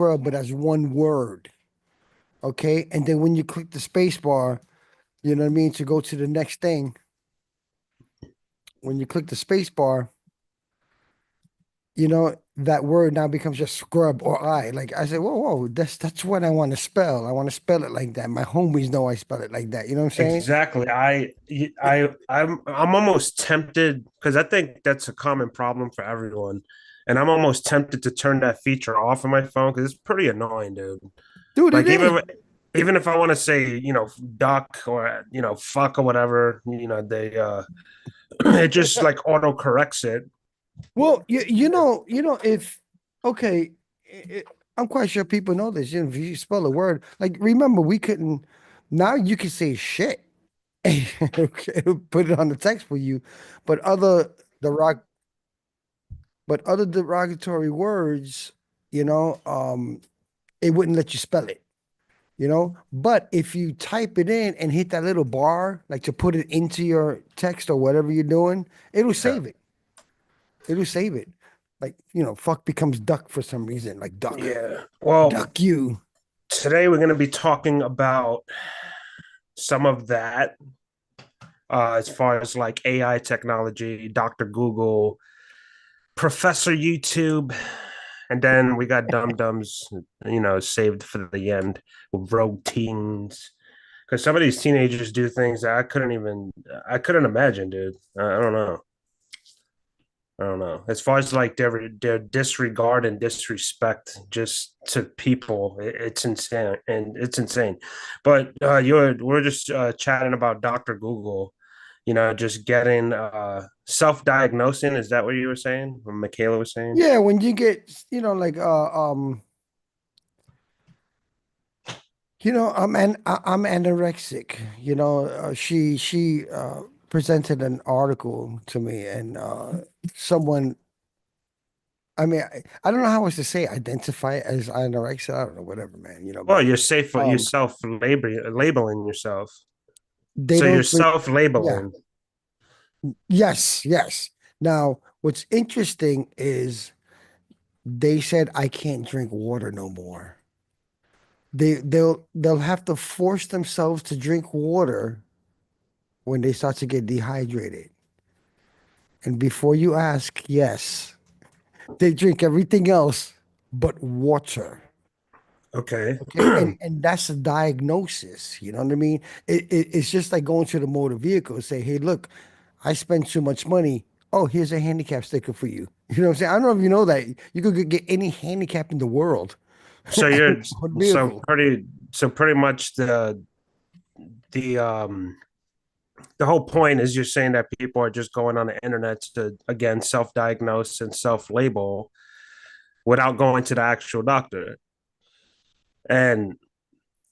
scrub, but as one word. Okay. And then when you click the space bar, you know what I mean, to go to the next thing, when you click the space bar, that word now becomes just scrub or I. Like I said, whoa, whoa, that's what I want to spell. I want to spell it like that. My homies know I spell it like that. You know what I'm saying? Exactly. I'm almost tempted because I think that's a common problem for everyone. And I'm almost tempted to turn that feature off of my phone because it's pretty annoying, dude. Dude, it Like is. even if I want to say, duck or fuck or whatever, they it just like auto corrects it. Well, if okay, i I'm quite sure people know this. If you spell a word, like remember, we couldn't. Now you can say shit. It'll put it on the text for you, but the rock, but other derogatory words, you know, um, it wouldn't let you spell it. But if you type it in and hit that little bar, like to put it into your text or whatever you're doing, it'll Yeah. save it. It'll save it. Like, fuck becomes duck for some reason. Like duck. Yeah. Well, Duck you. today we're going to be talking about some of that as far as like AI technology, Dr. Google, Professor YouTube, and then we got Dum Dums, saved for the end with rogue teens. Because some of these teenagers do things that I couldn't imagine, dude. I don't know. I don't know. As far as like their disregard and disrespect just to people, it's insane, and it's insane. But we're just chatting about Dr. Google, just getting self-diagnosing. Is that what you were saying? What Michaela was saying? Yeah, when you get, like I'm anorexic. She presented an article to me and someone I mean, I don't know how else to say identify as anorexia. I don't know, whatever, man, Well, but you're safe for um yourself labeling yourself. they So you're don't yeah. self-labeling. Yes, yes. Now, what's interesting is they said I can't drink water no more. They'll have to force themselves to drink water when they start to get dehydrated. And before you ask, yes, they drink everything else but water. Okay. Okay, and that's a diagnosis. You know what I mean? It's just like going to the motor vehicle and say, "Hey, look, I spend too much money. Oh, here's a handicap sticker for you." You know what I'm saying? I don't know if you know that you could get any handicap in the world So you're on so vehicle. pretty so pretty much the the whole point is you're saying that people are just going on the internet to again self-diagnose and self-label without going to the actual doctor. And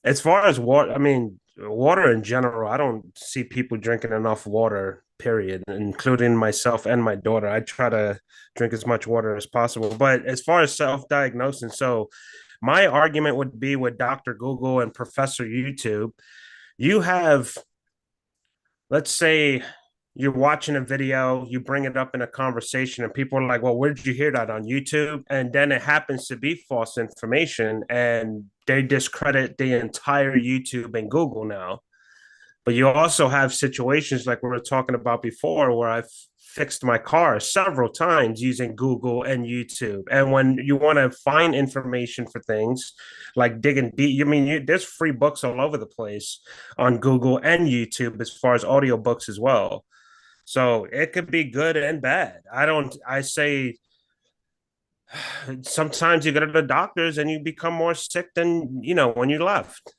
as far as water, I mean, water in general, I don't see people drinking enough water, period, including myself and my daughter. I try to drink as much water as possible. But as far as self-diagnosing, so my argument would be with Dr. Google and Professor YouTube. You have, let's say, you're watching a video, you bring it up in a conversation, and people are like, well, where did you hear that on YouTube? And then it happens to be false information, and they discredit the entire YouTube and Google now. But you also have situations like we were talking about before where I've fixed my car several times using Google and YouTube. And when you want to find information for things like digging deep, there's free books all over the place on Google and YouTube as far as audiobooks as well. So it could be good and bad. I say sometimes you go to the doctors and you become more sick than, when you left.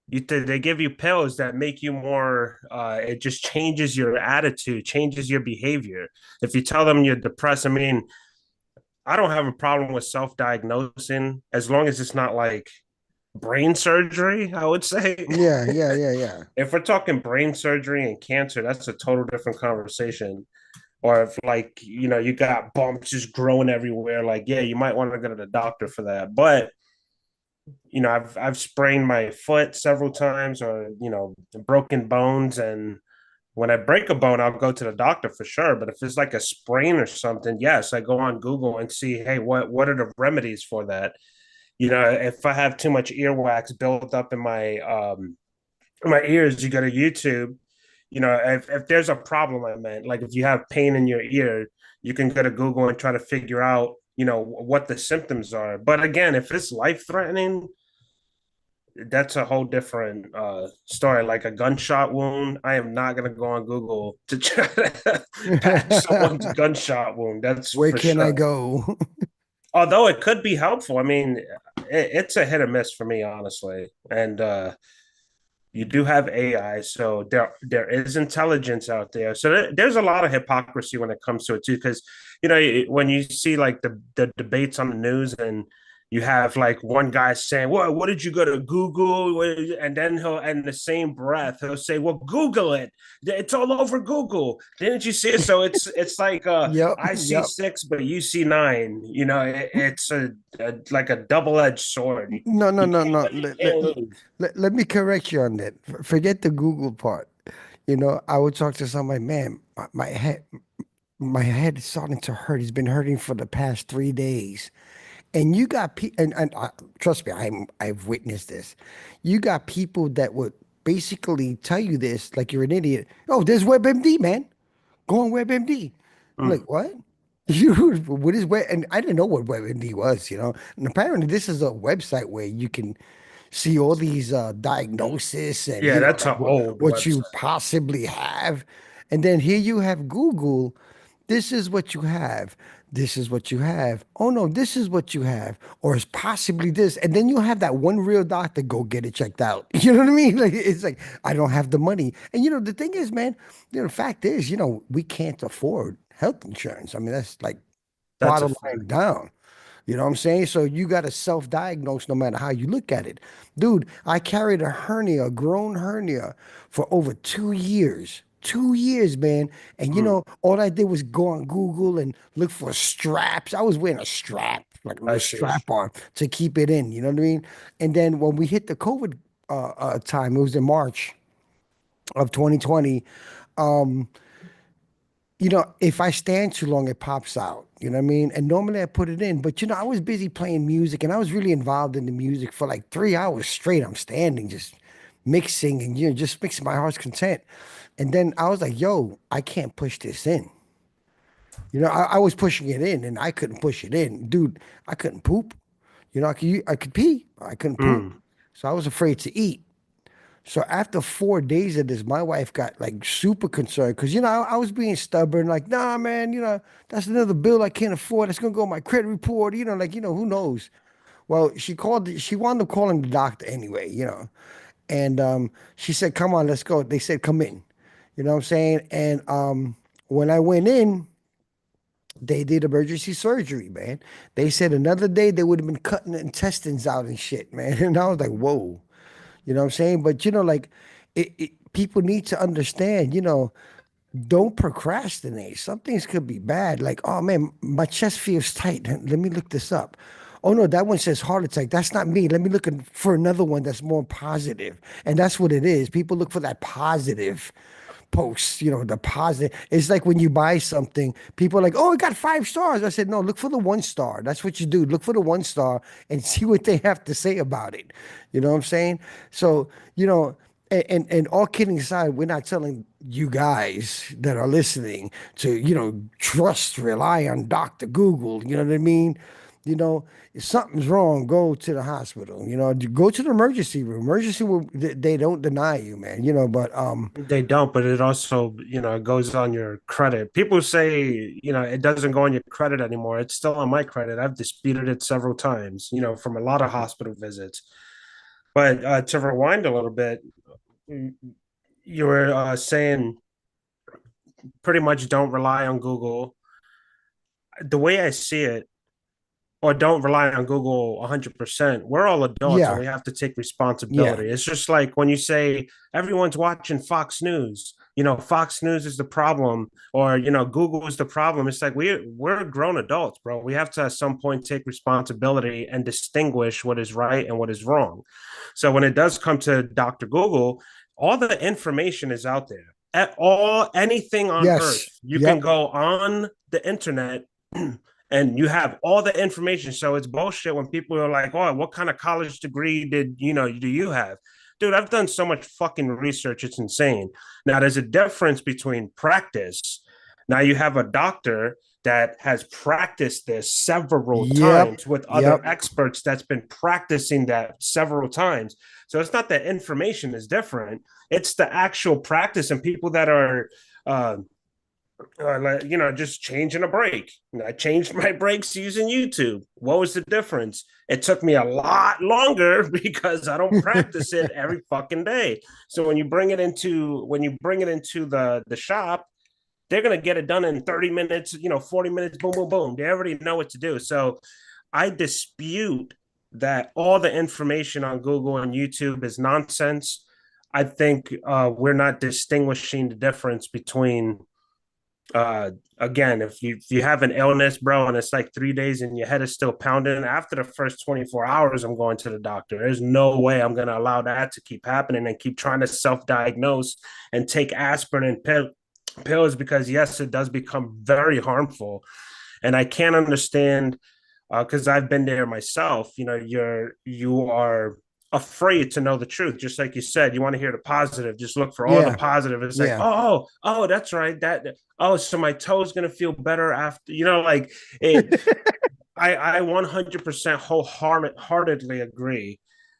They give you pills that make you more it just changes your attitude, changes your behavior. If you tell them you're depressed, I don't have a problem with self-diagnosing as long as it's not like brain surgery, I would say. Yeah, yeah, yeah, yeah. If we're talking brain surgery and cancer, that's a total different conversation. Or if like, you got bumps just growing everywhere, like yeah, you might want to go to the doctor for that. But I've sprained my foot several times, or broken bones, and When I break a bone, I'll go to the doctor for sure. But if it's like a sprain or something, yes, I go on Google and see, hey, what are the remedies for that? If I have too much earwax built up in my ears, you go to YouTube. If there's a problem, I meant like if you have pain in your ear, you can go to Google and try to figure out, what the symptoms are. But again, if it's life threatening, that's a whole different story. Like a gunshot wound, I am not going to go on Google to try to patch someone's gunshot wound. That's Where for can I sure. go? Although it could be helpful. I mean, it's a hit or miss for me, honestly. And you do have AI, so there is intelligence out there. So there's a lot of hypocrisy when it comes to it too, because when you see like the debates on the news and you have like one guy saying, what did you go to Google?" And then he'll, in the same breath, he'll say, "Well, Google it. It's all over Google. Didn't you see it?" So it's like Yep, I see yep. six, but you see nine. It's like a double edged sword. No, no, You no, can't no. win, you can't lose. Let me correct you on that. Forget the Google part. I would talk to somebody, man, my head is starting to hurt. It's been hurting for the past 3 days. And you got people, and trust me, I've witnessed this. You got people that would basically tell you this like you're an idiot. Oh, there's WebMD, man. Go on WebMD. I'm like, Mm. what? What is Web? And I didn't know what WebMD was. And apparently, this is a website where you can see all these diagnosis and Yeah, that's like an old what you website. possibly have. And then here you have Google. This is what you have. This is what you have. Oh no, this is what you have, or it's possibly this. And then you have that one real doctor go get it checked out. You know what I mean? Like it's like I don't have the money. And the thing is, man, the fact is, we can't afford health insurance. I mean, that's like That's a bottom fact. line down. You know what I'm saying? So you got to self-diagnose no matter how you look at it. Dude, I carried a hernia, a grown hernia, for over 2 years. 2 years, man. And Mm. all I did was go on Google and look for straps. I was wearing a strap, like a I little see. strap on to keep it in. You know what I mean? And then when we hit the COVID time, it was in March of 2020. If I stand too long, it pops out. You know what I mean? And normally I put it in, but I was busy playing music and I was really involved in the music for like 3 hours straight. I'm standing, just mixing and just mixing my heart's content. And then I was like, yo, I can't push this in. I was pushing it in and I couldn't push it in. Dude, I couldn't poop. I could pee, but I couldn't poop. Mm. So I was afraid to eat. So after 4 days of this, my wife got like super concerned because I was being stubborn, like, nah, man, that's another bill I can't afford. That's gonna go on my credit report, like, who knows? Well, she wound up calling the doctor anyway. And she said, come on, let's go. They said, come in. You know what I'm saying? And when I went in, they did emergency surgery, man. They said another day they would have been cutting the intestines out and shit, man. And I was like, whoa. You know what I'm saying? But like people need to understand, don't procrastinate. Some things could be bad. Like, oh man, my chest feels tight. Let me look this up. Oh no, that one says heart attack. That's not me. Let me look for another one that's more positive. And that's what it is. People look for that positive posts, the positive. It's like when you buy something, people are like, oh, it got 5 stars. I said, no, look for the 1 star. That's what you do. Look for the 1 star and see what they have to say about it. You know what I'm saying? So, and all kidding aside, we're not telling you guys that are listening to, trust, rely on Dr. Google. You know what I mean? If something's wrong, go to the hospital. Go to the emergency room. Emergency room, they don't deny you, man. But They don't, but it also, it goes on your credit. People say, it doesn't go on your credit anymore. It's still on my credit. I've disputed it several times, from a lot of hospital visits. But to rewind a little bit, you were saying pretty much don't rely on Google. The way I see it, or don't rely on Google 100%. We're all adults and yeah, we have to take yeah. responsibility. It's just like when you say everyone's watching Fox News, Fox News is the problem, or Google is the problem. It's like we're grown adults, bro. We have to at some point take responsibility and distinguish what is right and what is wrong. So when it does come to Dr. Google, all the information is out there. at all anything on earth. Yes. You can Yep. go on the internet and you have all the information. So it's bullshit when people are like, "Oh, what kind of college degree did do you have?" Dude, I've done so much fucking research. It's insane. Now, there's a difference between practice. Now, you have a doctor that has practiced this several Yep. times with other Yep. experts that's been practicing that several times. So it's not that information is different, it's the actual practice and people that are uh, just changing a brake. I changed my brakes using YouTube. What was the difference? It took me a lot longer because I don't practice it every fucking day. So when you bring it into the shop, they're gonna get it done in 30 minutes, 40 minutes, boom, boom, boom. They already know what to do. So I dispute that all the information on Google and YouTube is nonsense. I think we're not distinguishing the difference between again, if you have an illness, bro, and it's like 3 days and your head is still pounding, after the first 24 hours, I'm going to the doctor. There's no way I'm going to allow that to keep happening and keep trying to self-diagnose and take aspirin and pills, because yes, it does become very harmful. And I can't understand, because I've been there myself. You are afraid to know the truth. Just like you said, you want to hear the positive. Just look for all the Yeah. positive. It's like, Yeah. oh, that's right. So my toe's gonna feel better after. Like it. I 100% wholeheartedly agree,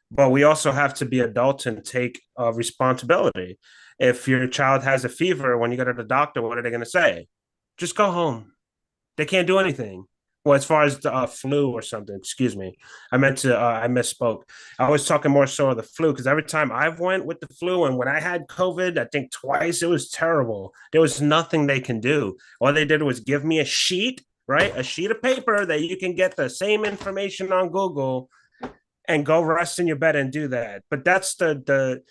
but we also have to be adults and take responsibility. If your child has a fever when you go to the doctor, what are they going to say? Just go home. They can't do anything. Well, as far as the flu or something, excuse me, I misspoke. I was talking more so of the flu, because every time I've went with the flu and when I had COVID, I think twice, it was terrible. There was nothing they can do. All they did was give me a sheet, right? A sheet of paper that you can get the same information on Google and go rest in your bed and do that. But that's the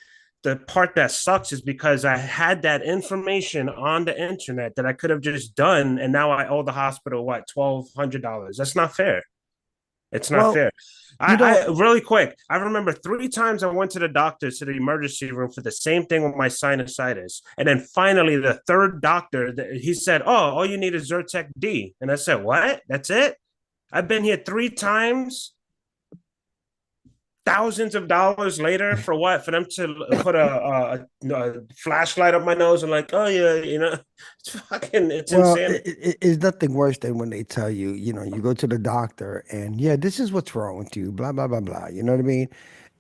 part that sucks, is because I had that information on the internet that I could have just done, and now I owe the hospital what, $1,200. That's not fair. It's not Well, fair. you I know, really quick. I remember 3 times I went to the doctor, to the emergency room, for the same thing with my sinusitis, and then finally the third doctor, he said, "Oh, all you need is Zyrtec D," and I said, "What? That's it? I've been here 3 times, thousands of dollars later, for what? For them to put a flashlight up my nose and like, oh yeah, it's well, insane." it's nothing worse than when they tell you, you go to the doctor and yeah, this is what's wrong with you, blah, blah, blah, blah. You know what I mean?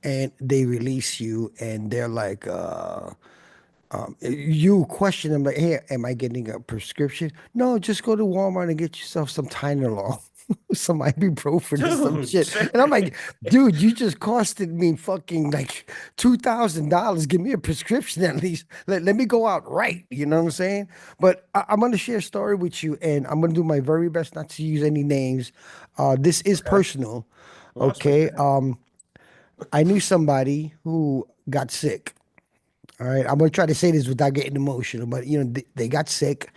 And they release you and they're like, you question them like, hey, am I getting a prescription? No, just go to Walmart and get yourself some Tylenol, some ibuprofen or some Dude, shit. And I'm like, dude, you just costed me fucking like $2,000. Give me a prescription at least. Let me go out right. You know what I'm saying? But I'm gonna share a story with you, and I'm gonna do my very best not to use any names. This is okay. personal. Well, that's Okay. okay. I knew somebody who got sick. All right, I'm gonna try to say this without getting emotional, but they got sick,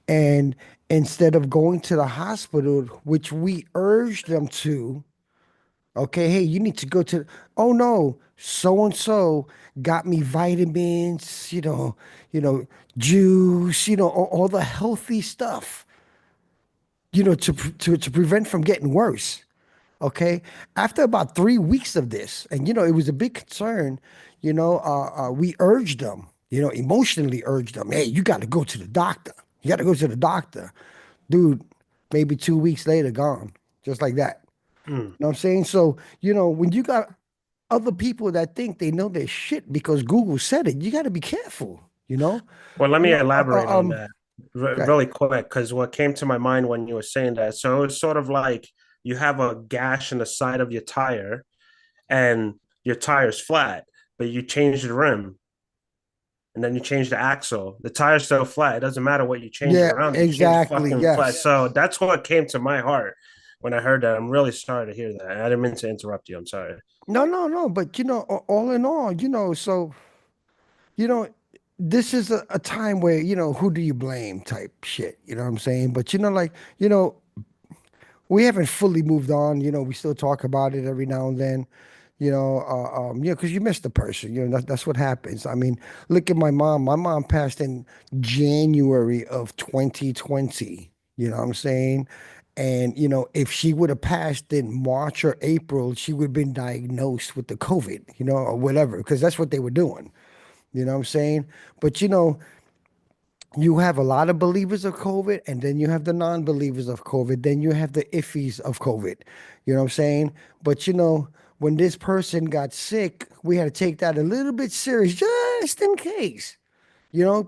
and instead of going to the hospital, which we urged them to, okay, hey, you need to go to. Oh no, so and so got me vitamins, juice, all the healthy stuff, to prevent from getting worse. Okay. After about 3 weeks of this, and it was a big concern, we urged them, emotionally urged them, hey, you got to go to the doctor. You got to go to the doctor. Dude, maybe 2 weeks later, gone. Just like that. Mm. You know what I'm saying? So, when you got other people that think they know their shit because Google said it, you got to be careful, you know? Well, let You me know, elaborate on that okay. really quick, because what came to my mind when you were saying that, so it's sort of like you have a gash in the side of your tire, and your tire's flat, but you change the rim and then you change the axle. The tire's still flat. It doesn't matter what you change Yeah, around. The shit's exactly. fucking flat. Yes. So that's what came to my heart when I heard that. I'm really sorry to hear that. I didn't mean to interrupt you. I'm sorry. No, no, no. But, all in all, so you know, this is a time where, who do you blame type shit. You know what I'm saying? But, like, we haven't fully moved on. We still talk about it every now and then. Because you miss the person. That's what happens. I mean, look at my mom. My mom passed in January of 2020. You know what I'm saying? And if she would have passed in March or April, she would have been diagnosed with the COVID, or whatever, because that's what they were doing. You know what I'm saying? But you have a lot of believers of COVID, and then you have the non-believers of COVID, then you have the iffies of COVID. You know what I'm saying? But when this person got sick, we had to take that a little bit serious just in case.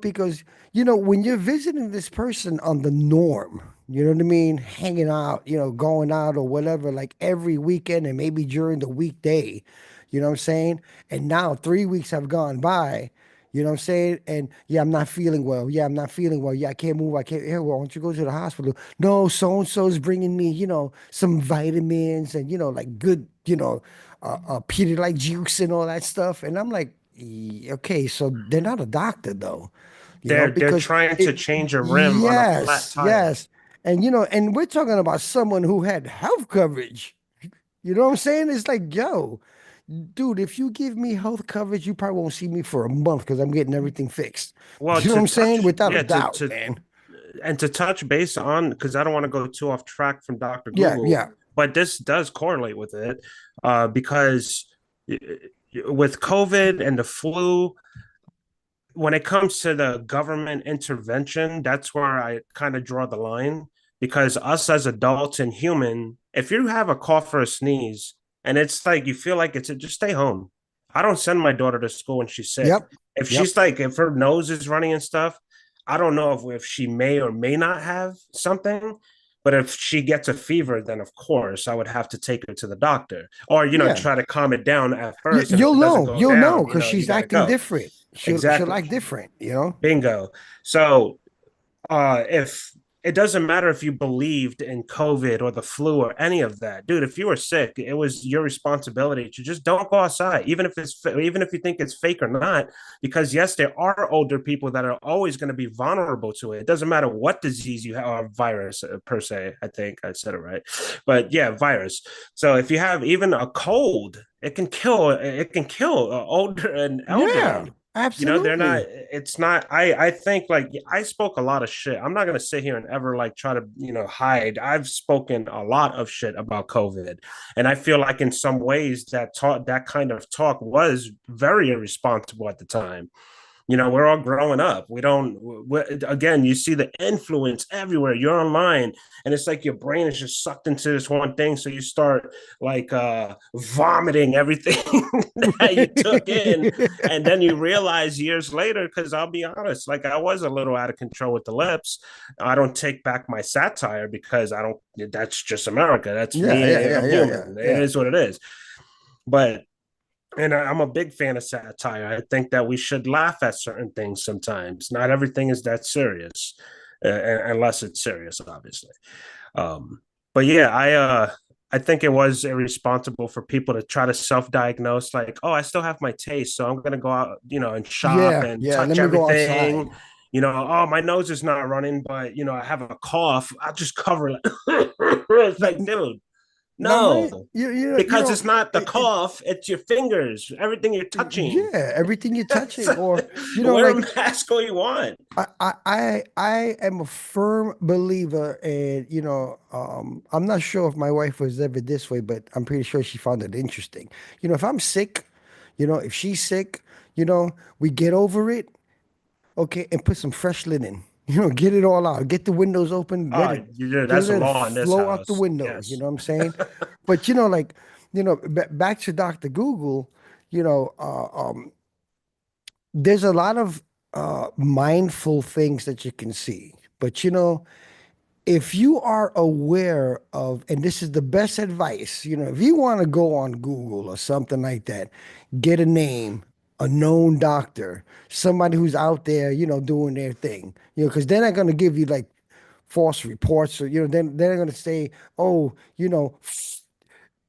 Because when you're visiting this person on the norm, you know what I mean, hanging out, going out or whatever, like every weekend and maybe during the weekday, you know what I'm saying? And now 3 weeks have gone by, you know what I'm saying? And yeah, I'm not feeling well. Yeah, I'm not feeling well. Yeah, I can't move. I can't. Yeah, well, why don't you go to the hospital? No, so and so's bringing me, some vitamins and like good, Pedialyte juice and all that stuff. And I'm like, okay, so they're not a doctor though, They're because trying to it, change a rim on a flat yes, tire. yes. And and we're talking about someone who had health coverage. You know what I'm saying? It's like, yo, dude, if you give me health coverage, you probably won't see me for a month because I'm getting everything fixed. Well, You know what to I'm saying? touch, Without a yeah, doubt, man. to touch base on, because I don't want to go too off track from Dr. Yeah, Google, yeah. but this does correlate with it, because with COVID and the flu, when it comes to the government intervention, that's where I kind of draw the line, because us as adults and human, if you have a cough or a sneeze and it's like you feel like it's just stay home. I don't send my daughter to school when she's sick. Yep. If Yep. she's like, if her nose is running and stuff, I don't know if she may or may not have something. But if she gets a fever, then of course I would have to take her to the doctor, or Yeah. try to calm it down at You, first. And if you'll it doesn't know. go You'll know down, because you she's got to acting go. different. She'll Exactly. act different. Bingo. So if it doesn't matter if you believed in COVID or the flu or any of that, dude, if you were sick, it was your responsibility to just don't go outside, even if you think it's fake or not, because yes, there are older people that are always going to be vulnerable to it. It doesn't matter what disease you have, or virus per se. I think I said it right, but yeah, virus. So if you have even a cold, it can kill older and Yeah, elderly. They're not, absolutely. it's not, I think, like, I spoke a lot of shit. I'm not going to sit here and ever like try to hide. I've spoken a lot of shit about COVID, and I feel like in some ways that kind of talk was very irresponsible at the time. We're all growing up. We don't, again, you see the influence everywhere. You're online, and it's like your brain is just sucked into this one thing. So you start like vomiting everything that you took in. And then you realize years later, because I'll be honest, like I was a little out of control with the lips. I don't take back my satire because I don't, that's just America. That's Yeah, me. yeah, yeah, I'm yeah, yeah, human. It yeah. is what it is. But and I'm a big fan of satire. I think that we should laugh at certain things sometimes. Not everything is that serious, unless it's serious, obviously. Um, but yeah, I think it was irresponsible for people to try to self-diagnose, like, oh, I still have my taste, so I'm gonna go out, and shop Yeah, and yeah. Let touch me go everything. outside. Oh, my nose is not running, but I have a cough. I'll just cover it. It's like, dude, Now, my no, you because know it's not the it, cough, it's your fingers, everything you're touching. yeah, everything you're touching, or Wear a like mask all you want. I am a firm believer, and I'm not sure if my wife was ever this way, but I'm pretty sure she found it interesting. If I'm sick, if she's sick, we get over it, okay, and put some fresh linen. Get it all out. Get the windows open. Let Oh, it that's just a let it law in this flow out the house. windows. You Yes. know what I'm saying? But back to Dr. Google. You know, uh, um, there's a lot of mindful things that you can see. But if you are aware of, and this is the best advice, if you want to go on Google or something like that, get a name, a known doctor, somebody who's out there, doing their thing, because they're not going to give you like false reports, or, then they're going to say, oh,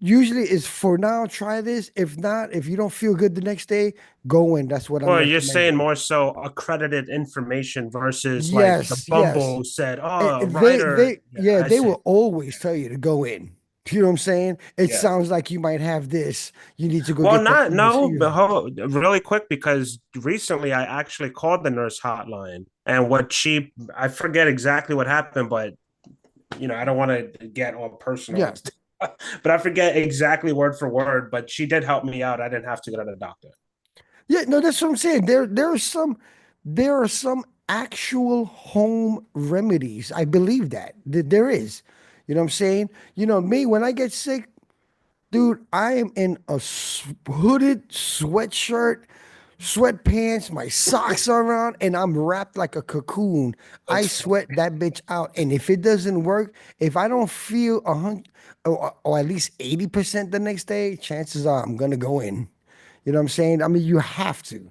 usually it's for now, try this. If not, if you don't feel good the next day, go in. That's what I'm Well, you're saying recommending. more so accredited information versus like the Yes, yes. Bumble said, Eh, oh, They writer. they Yeah, yeah, I they see. will always tell you to go in. You know what I'm saying? It Yeah. sounds like you might have this. You need to go Well, get that not thing no, but received. really quick because recently I actually called the nurse hotline and what she I forget exactly what happened, but I don't want to get all personal Yeah. and stuff, but I forget exactly word for word. But she did help me out. I didn't have to go to the doctor. Yeah, no, that's what I'm saying. There are some actual home remedies. I believe that. There is. You know what I'm saying? Me, when I get sick, dude, I am in a hooded sweatshirt, sweatpants, my socks are on, and I'm wrapped like a cocoon. I That's sweat that bitch out. And if it doesn't work, if I don't feel 100 or at least 80% the next day, chances are I'm gonna go in. You know what I'm saying? I mean, you have to.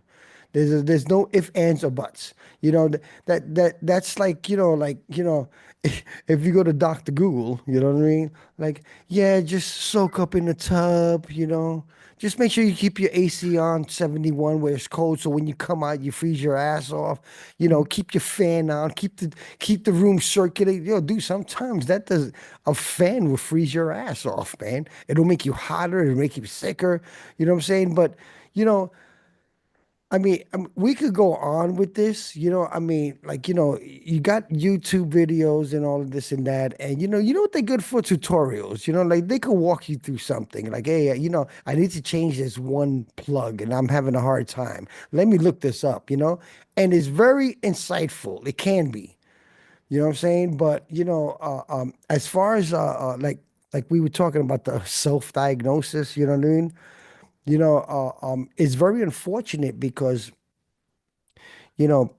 There's no ifs, ands, or buts. That's like, if you go to Dr. Google, you know what I mean? Like, yeah, just soak up in the tub, Just make sure you keep your AC on 71 where it's cold, so when you come out, you freeze your ass off. Keep your fan on, keep the room circulating. Dude, sometimes that does a fan will freeze your ass off, man. It'll make you hotter, it'll make you sicker. You know what I'm saying? But you know, we could go on with this, you got YouTube videos and all of this and that, and what they're good for tutorials, like they could walk you through something, like, hey, I need to change this one plug and I'm having a hard time. Let me look this up, and it's very insightful. It can be, you know what I'm saying? But as far as like we were talking about the self-diagnosis, you know what I mean? It's very unfortunate because you know,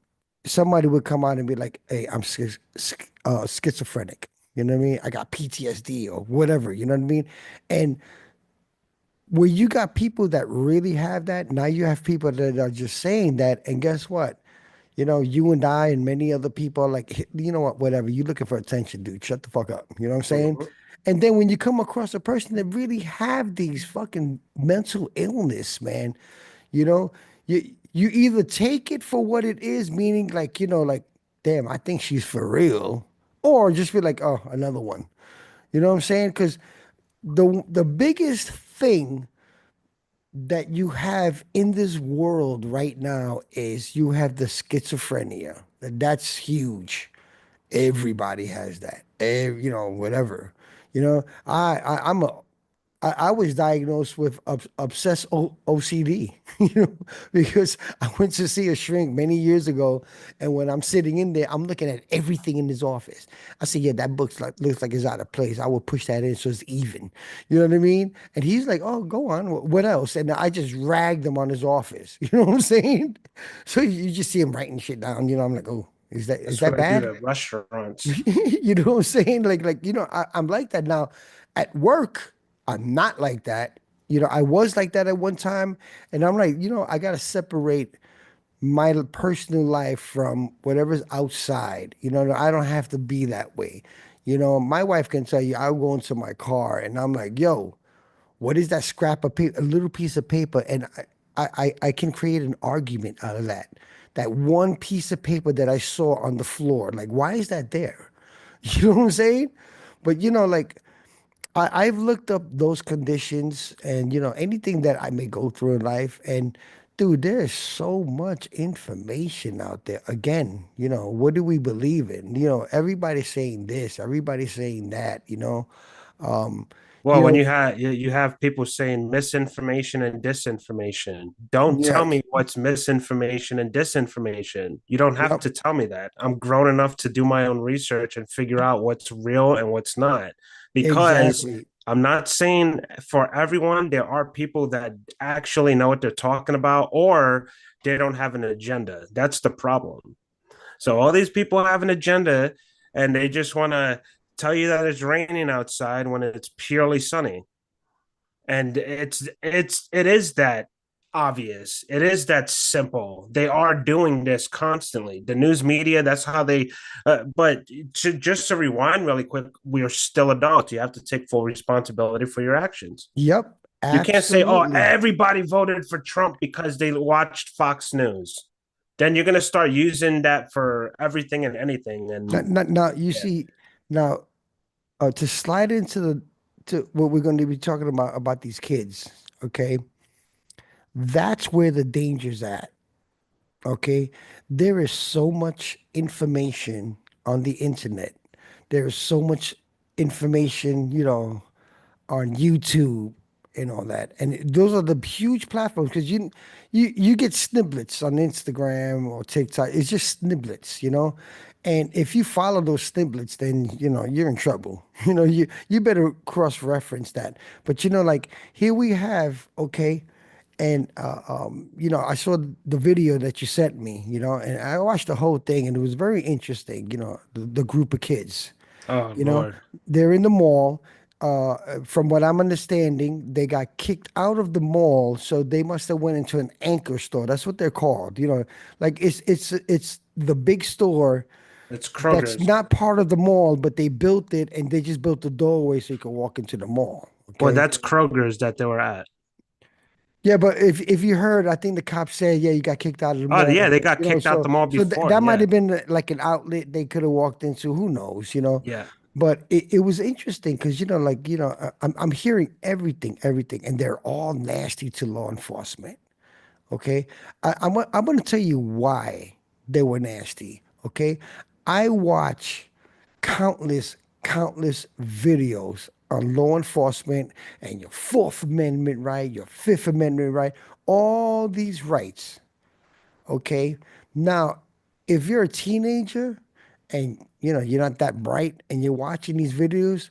somebody would come out and be like, "Hey, I'm schizophrenic." You know what I mean? I got PTSD or whatever. You know what I mean? And where you got people that really have that, now you have people that are just saying that. And guess what? You and I and many other people are like, you know what? Whatever. You looking for attention, dude? Shut the fuck up. You know what I'm saying? Mhm. And then when you come across a person that really have these fucking mental illness, man, you know, you either take it for what it is, meaning like, like, damn, I think she's for real, or just be like, oh, another one. You know what I'm saying? Because the biggest thing that you have in this world right now is you have the schizophrenia. That's huge. Everybody has that. Whatever. I was diagnosed with obsessed OCD, because I went to see a shrink many years ago, and when I'm sitting in there, I'm looking at everything in his office. I said, "Yeah, that book's like looks like it's out of place. I will push that in so it's even." You know what I mean? And he's like, "Oh, go on. What else?" And I just ragged him on his office. You know what I'm saying? So you just see him writing shit down. I'm like, "Oh, is That's what that I do bad?" at restaurants. You know what I'm saying? I'm like that now. At work, I'm not like that. I was like that at one time, and I'm like, I gotta separate my personal life from whatever's outside. I don't have to be that way. My wife can tell you, I'll go into my car and I'm like, yo, what is that scrap of paper, a little piece of paper? And I can create an argument out of that. That one piece of paper that I saw on the floor. Like, why is that there? You know what I'm saying? But like I've looked up those conditions and anything that I may go through in life. And dude, there's so much information out there. Again, what do we believe in? Everybody's saying this, everybody's saying that, Um, you Well, when know, you have people saying misinformation and disinformation, don't tell yes. me what's misinformation and disinformation. You don't have Yep. to tell me that. I'm grown enough to do my own research and figure out what's real and what's not. Because Exactly. I'm not saying for everyone, there are people that actually know what they're talking about or they don't have an agenda. That's the problem. So all these people have an agenda and they just want to tell you that it's raining outside when it's purely sunny. And it is that obvious. It is that simple. They are doing this constantly. The news media, that's how they but just to rewind really quick, we are still adults. You have to take full responsibility for your actions. Yep. You can't say, "Oh, Absolutely. everybody voted for Trump because they watched Fox News." Then you're going to start using that for everything and anything. Now, And now, now you yeah, see, now to slide into to what we're going to be talking about these kids, okay? That's where the danger's at, okay? There is so much information on the internet. There is so much information, on YouTube and all that. And those are the huge platforms because you get snippets on Instagram or TikTok. It's just snippets. And if you follow those snippets, then you're in trouble. You better cross-reference that. But like here we have, okay, and I saw the video that you sent me, and I watched the whole thing, and it was very interesting. The group of kids. Oh You know, Lord. they're in the mall. From what I'm understanding, they got kicked out of the mall, so they must have went into an anchor store. That's what they're called. Like it's the big store It's that's Kroger's. not part of the mall, but they built it and they just built the doorway so you can walk into the mall. Well, Okay. that's Kroger's that they were at. Yeah, but if you heard, I think the cops said, yeah, you got kicked out of the Oh yeah, mall. they got kicked out So the mall before. that might Yeah. have been like an outlet they could have walked into. Who knows? Yeah. But it was interesting because like I'm hearing everything, and they're all nasty to law enforcement. Okay, I'm going to tell you why they were nasty. Okay, I watch countless videos on law enforcement and your Fourth Amendment right, your Fifth Amendment right, all these rights. Okay, now if you're a teenager and you're not that bright and you're watching these videos,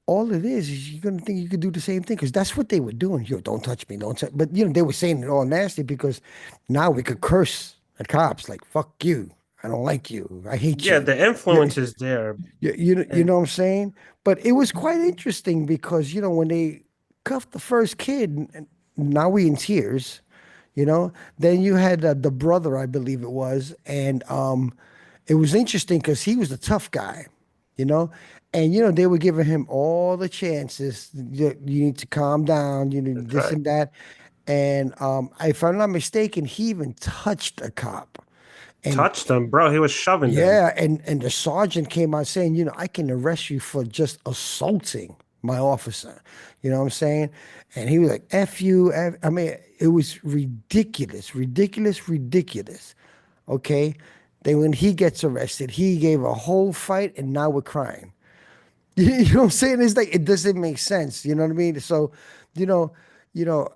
all it is you're gonna think you could do the same thing because that's what they were doing. Yo, don't touch me, don't touch. But they were saying it all nasty because now we could curse at cops like "fuck you," "I don't like you," "I hate Yeah, you." the Yeah, influence is there. you And know what I'm saying? But it was quite interesting because when they cuffed the first kid, and now we in tears. Then you had the brother, I believe it was, and it was interesting because he was the tough guy, you know, and they were giving him all the chances. You need to calm down, that's this right. and that, and if I'm not mistaken, he even touched a cop, and Touched them, bro. He was shoving them. yeah, and the sergeant came out saying, I can arrest you for just assaulting my officer. You know what I'm saying? And he was like, F you. I mean, it was ridiculous, ridiculous, ridiculous. Okay. Then when he gets arrested, he gave a whole fight and now we're crying. You know what I'm saying? It's like it doesn't make sense. You know what I mean? So, you know, you know,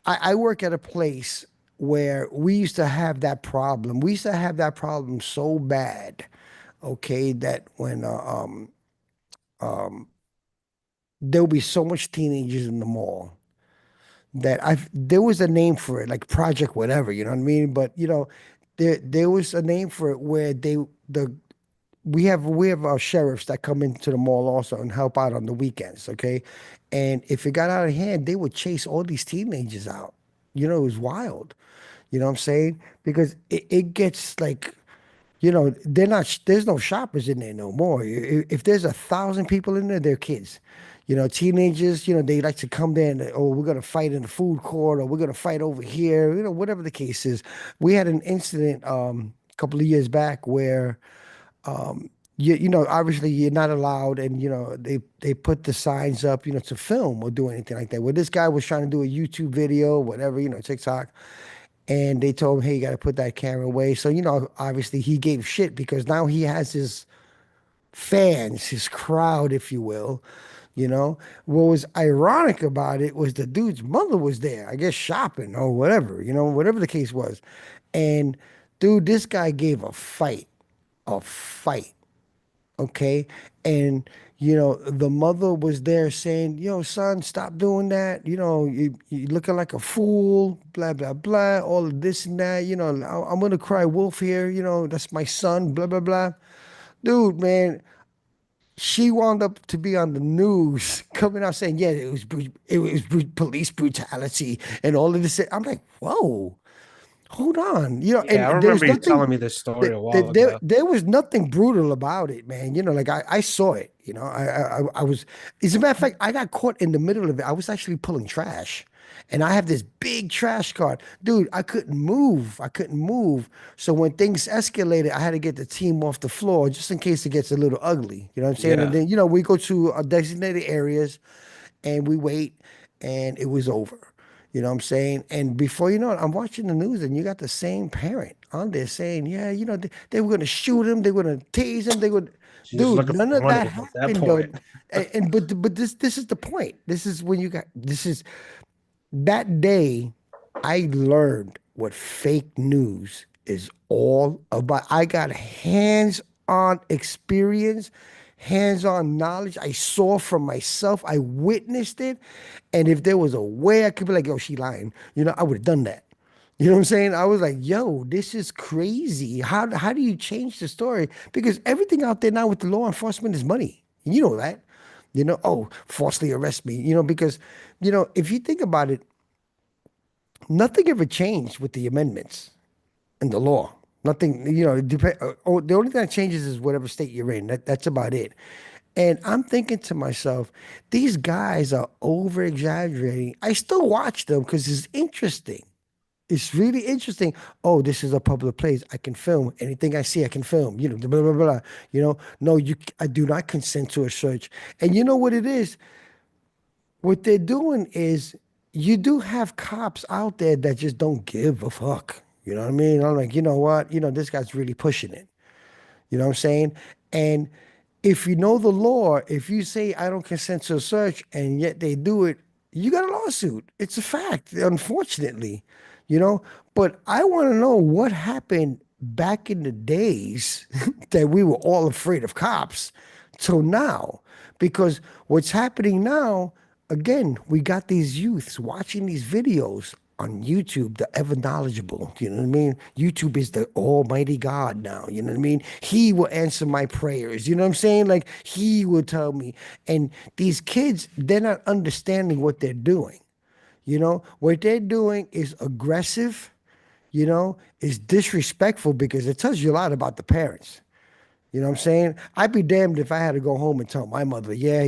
I work at a place where we used to have that problem. We used to have that problem so bad, okay, that when there'll be so much teenagers in the mall that there was a name for it, like Project whatever, you know what I mean? But there was a name for it where the we have our sheriffs that come into the mall also and help out on the weekends, okay? And if it got out of hand, they would chase all these teenagers out. It was wild. You know what I'm saying? Because it gets like, they're not, there's no shoppers in there no more. If there's 1,000 people in there, they're kids. Teenagers, they like to come there and, oh, we're going to fight in the food court or we're going to fight over here, whatever the case is. We had an incident a couple of years back where obviously you're not allowed, and they put the signs up, to film or do anything like that. Well, this guy was trying to do a YouTube video, whatever, TikTok, and they told him, hey, you got to put that camera away. So obviously he gave shit because now he has his fans, his crowd, if you will. What was ironic about it was the dude's mother was there, I guess shopping or whatever, whatever the case was. And dude, this guy gave a fight. Okay. And, the mother was there saying, son, stop doing that. You looking like a fool, blah, blah, blah, all of this and that. I'm going to cry wolf here. That's my son, blah, blah, blah. Dude, man, she wound up to be on the news coming out saying, yeah, it was police brutality and all of this. I'm like, whoa. Hold on, Yeah, I and there's remember you nothing. telling me this story a while There, ago. there was nothing brutal about it, man. Like I saw it. I was. As a matter of fact, I got caught in the middle of it. I was actually pulling trash, and I have this big trash cart, dude. I couldn't move. I couldn't move. So when things escalated, I had to get the team off the floor just in case it gets a little ugly. You know what I'm saying? And Yeah. then we go to designated areas and we wait, and it was over. You know what I'm saying? And before you know it, I'm watching the news, and you got the same parent on there saying, "Yeah, they were gonna shoot him, they were gonna tase him, they would." She's just Dude, looking none for of that money at that happened, though. point. But this is the point. This is when you got this is that day I learned what fake news is all about. I got hands-on experience, hands-on knowledge. I saw for myself. I witnessed it. And if there was a way I could be like, yo, she lying, I would have done that. You know what I'm saying? I was like, yo, this is crazy. How do you change the story? Because everything out there now with the law enforcement is money. You know that. Oh, falsely arrest me. Because, if you think about it, nothing ever changed with the amendments in the law. Nothing, the only thing that changes is whatever state you're in. That's about it. And I'm thinking to myself, these guys are over exaggerating. I still watch them because it's interesting. It's really interesting. Oh, this is a public place. I can film anything I see. I can film. Blah blah blah. No, I do not consent to a search. And you know what it is? What they're doing is you do have cops out there that just don't give a fuck. You know what I mean? I'm like, you know what? This guy's really pushing it. You know what I'm saying? And if you know the law, if you say I don't consent to a search and yet they do it, you got a lawsuit. It's a fact, unfortunately, you know. But I want to know what happened back in the days that we were all afraid of cops till now. Because what's happening now, again, we got these youths watching these videos on YouTube, the ever knowledgeable. You know what I mean? YouTube is the almighty God now. You know what I mean? He will answer my prayers. You know what I'm saying? Like he will tell me. And these kids, they're not understanding what they're doing. What they're doing is aggressive, is disrespectful because it tells you a lot about the parents. You know what I'm saying? I'd be damned if I had to go home and tell my mother, yeah,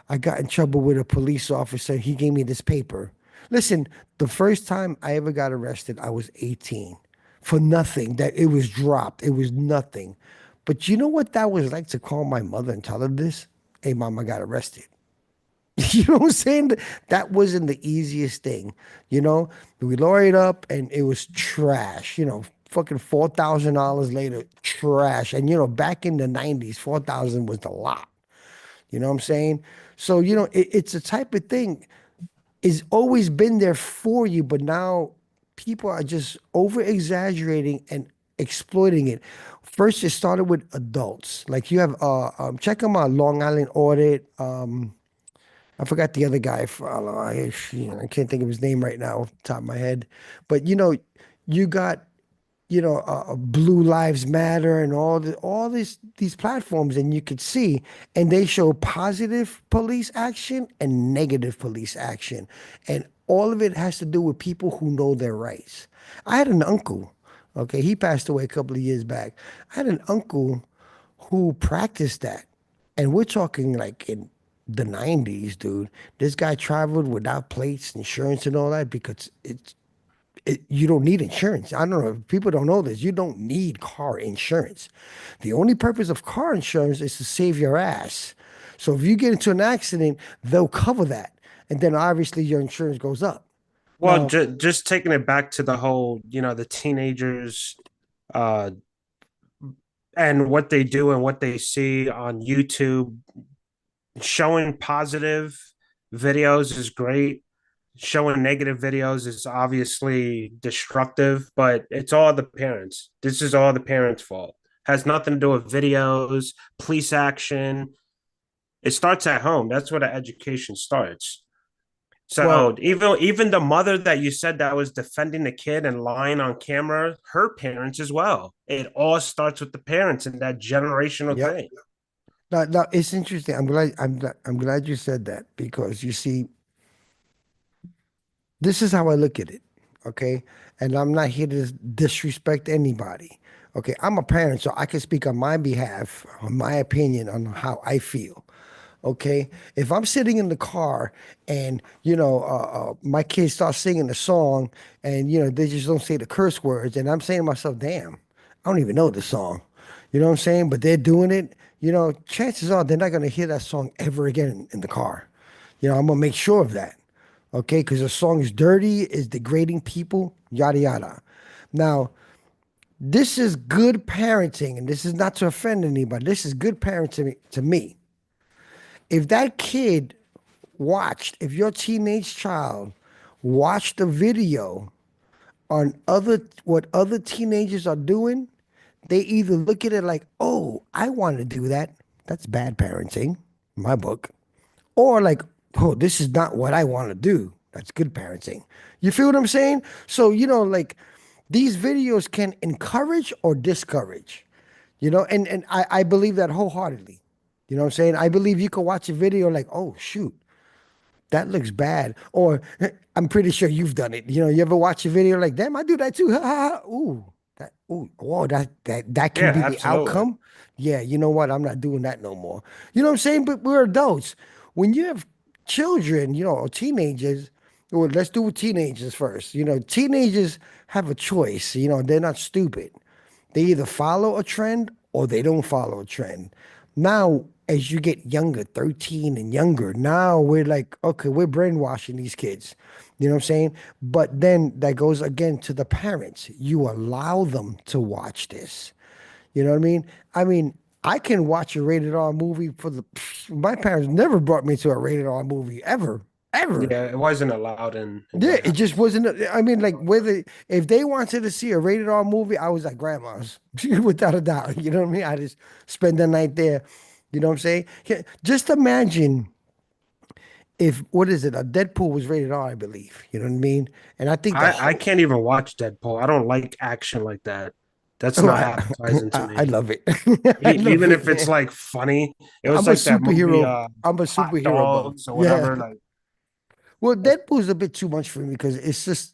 I got in trouble with a police officer. He gave me this paper. Listen, the first time I ever got arrested, I was 18 for nothing. That it was dropped. It was nothing. But you know what that was like to call my mother and tell her this? Hey, mom, I got arrested. You know what I'm saying? That wasn't the easiest thing. We lawyered up and it was trash. Fucking $4,000 later, trash. And back in the 90s, 4,000 was a lot. You know what I'm saying? So, it's a type of thing. It's always been there for you, but now people are just over exaggerating and exploiting it. First, it started with adults. Like you have check them out, Long Island Audit. I forgot the other guy. I can't think of his name right now off the top of my head. But you got Blue Lives Matter and all these platforms, and you could see, and they show positive police action and negative police action, and all of it has to do with people who know their rights. I had an uncle, okay, he passed away a couple of years back. I had an uncle who practiced that, and we're talking like in the 90s, dude. This guy traveled without plates, insurance, and all that because you don't need insurance. I don't know. People don't know this. You don't need car insurance. The only purpose of car insurance is to save your ass. So if you get into an accident, they'll cover that. And then obviously your insurance goes up. Well, Now, just taking it back to the whole, the teenagers, uh, and what they do and what they see on YouTube, showing positive videos is great. Showing negative videos is obviously destructive, but it's all the parents. This is all the parents' fault. Has nothing to do with videos, police action. It starts at home. That's where the education starts. well, So even the mother that you said that was defending the kid and lying on camera, her parents as well. It all starts with the parents and that generational yep. thing. Now it's interesting. I'm glad you said that because you see, this is how I look at it, okay? And I'm not here to disrespect anybody. Okay, I'm a parent, so I can speak on my behalf, on my opinion on how I feel. Okay, if I'm sitting in the car and my kids start singing a song and they just don't say the curse words, and I'm saying to myself, "Damn, I don't even know the song," you know what I'm saying? But they're doing it. Chances are they're not gonna hear that song ever again in the car. I'm gonna make sure of that. Okay, because the song is dirty, is degrading people, yada yada. Now, this is good parenting, and this is not to offend anybody. This is good parenting to me. If that kid if your teenage child watched a video on what other teenagers are doing, they either look at it like, oh, I want to do that. That's bad parenting, in my book. Or like, oh, this is not what I want to do. That's good parenting. You feel what I'm saying? So, like these videos can encourage or discourage, and I believe that wholeheartedly. You know what I'm saying? I believe you could watch a video like, oh, shoot, that looks bad. Or I'm pretty sure you've done it. You ever watch a video like, damn, I do that too. Ha, ha, ha. Ooh, whoa, that can Yeah, be the absolutely. outcome. Yeah, you know what? I'm not doing that no more. You know what I'm saying? But we're adults. When you have children, or teenagers, well, let's do with teenagers first. Teenagers have a choice. They're not stupid. They either follow a trend or they don't follow a trend. Now, as you get younger, 13 and younger, now we're like, okay, we're brainwashing these kids. You know what I'm saying? But then that goes again to the parents. You allow them to watch this. You know what I mean? I mean, I can watch a rated R movie my parents never brought me to a rated R movie ever, ever. Yeah, it wasn't allowed in Yeah, my it house. just wasn't. I mean, like whether if they wanted to see a rated R movie, I was at grandma's without a doubt. You know what I mean? I just spend the night there. You know what I'm saying? Just imagine if what is it? A Deadpool was rated R, I believe. You know what I mean? And I think the I whole can't even watch Deadpool. I don't like action like that. That's oh, not appetizing to I me. love it. I love Even it, if it's man. like funny, it was I'm a like that movie superhero. I'm a Hot superhero buff. Dogs or Yeah. whatever. Like Well, that's Deadpool's a bit too much for me because it's just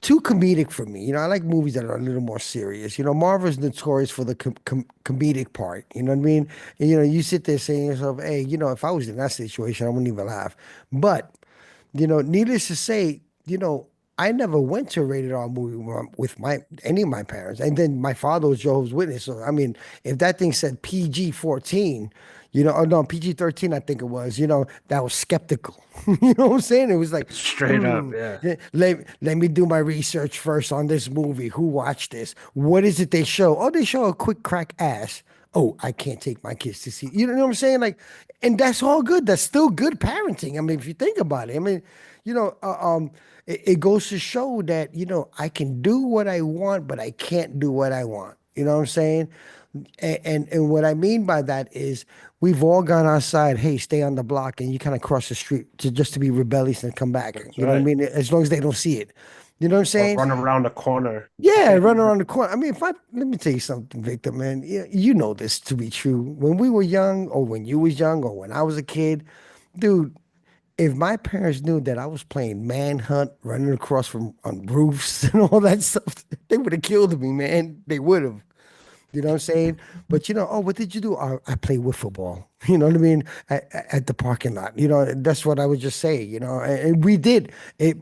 too comedic for me. I like movies that are a little more serious. Marvel's notorious for the comedic part. You know what I mean? And, you sit there saying to yourself, hey, if I was in that situation, I wouldn't even laugh. But needless to say, I never went to a rated R movie with my any of my parents, and then my father was Jehovah's Witness. So I mean, if that thing said PG-14, or no PG-13, I think it was. That was skeptical. You know what I'm saying? It was like, straight up. Yeah. yeah, let me do my research first on this movie. Who watched this? What is it they show? Oh, they show a quick crack ass. Oh, I can't take my kids to see. You know what I'm saying? Like, and that's all good. That's still good parenting. I mean, if you think about it, I mean, it goes to show that I can do what I want, but I can't do what I want. You know what I'm saying? And what I mean by that is we've all gone outside. Hey, stay on the block, and you kind of cross the street just to be rebellious and come back. That's You know what I right. mean? As long as they don't see it. You know what I'm Or saying? run around the corner. Yeah, run around the corner. I mean, if I let me tell you something, Victor, man. You know this to be true. When we were young, or when you was young, or when I was a kid, dude, if my parents knew that I was playing manhunt, running across from on roofs and all that stuff, they would have killed me, man. They would have. You know what I'm saying? But oh, what did you do? I play wiffle ball. You know what I mean? At the parking lot. That's what I would just say. And we did it.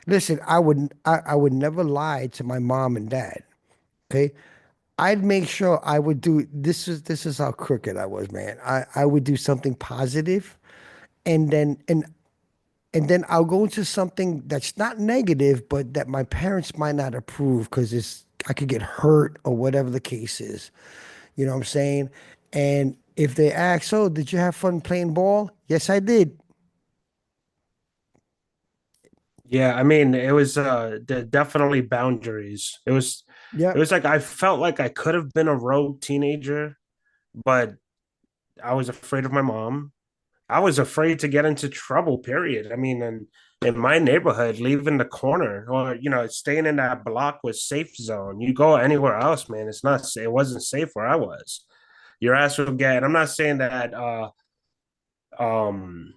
Listen, I would never lie to my mom and dad. Okay, I'd make sure I would do. This is how crooked I was, man. I would do something positive, and then I'll go into something that's not negative, but that my parents might not approve because I could get hurt or whatever the case is. You know what I'm saying? And if they ask, "So, did you have fun playing ball?" Yes, I did. Yeah, I mean, it was definitely boundaries. It Yep. was like I felt like I could have been a rogue teenager, but I was afraid of my mom. I was afraid to get into trouble, period. I mean, and in my neighborhood, leaving the corner or staying in that block was safe zone. You go anywhere else, man, it wasn't safe where I was. Your ass would get, I'm not saying that um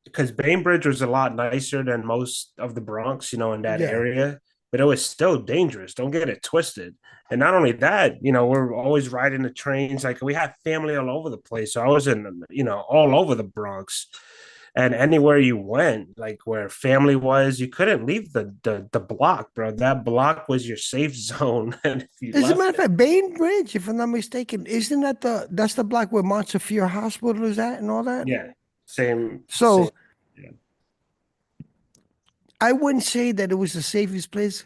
because Bainbridge was a lot nicer than most of the Bronx, in that Yeah. area, but it was still dangerous. Don't get it twisted. And not only that, we're always riding the trains. Like we had family all over the place. So I was all over the Bronx. And anywhere you went, like where family was, you couldn't leave the block, bro. That block was your safe zone. And if you As a matter left of it, fact, Bainbridge, if I'm not mistaken, isn't that's the block where Montefiore Hospital is at and all that? yeah, same. So Yeah, I wouldn't say that it was the safest place.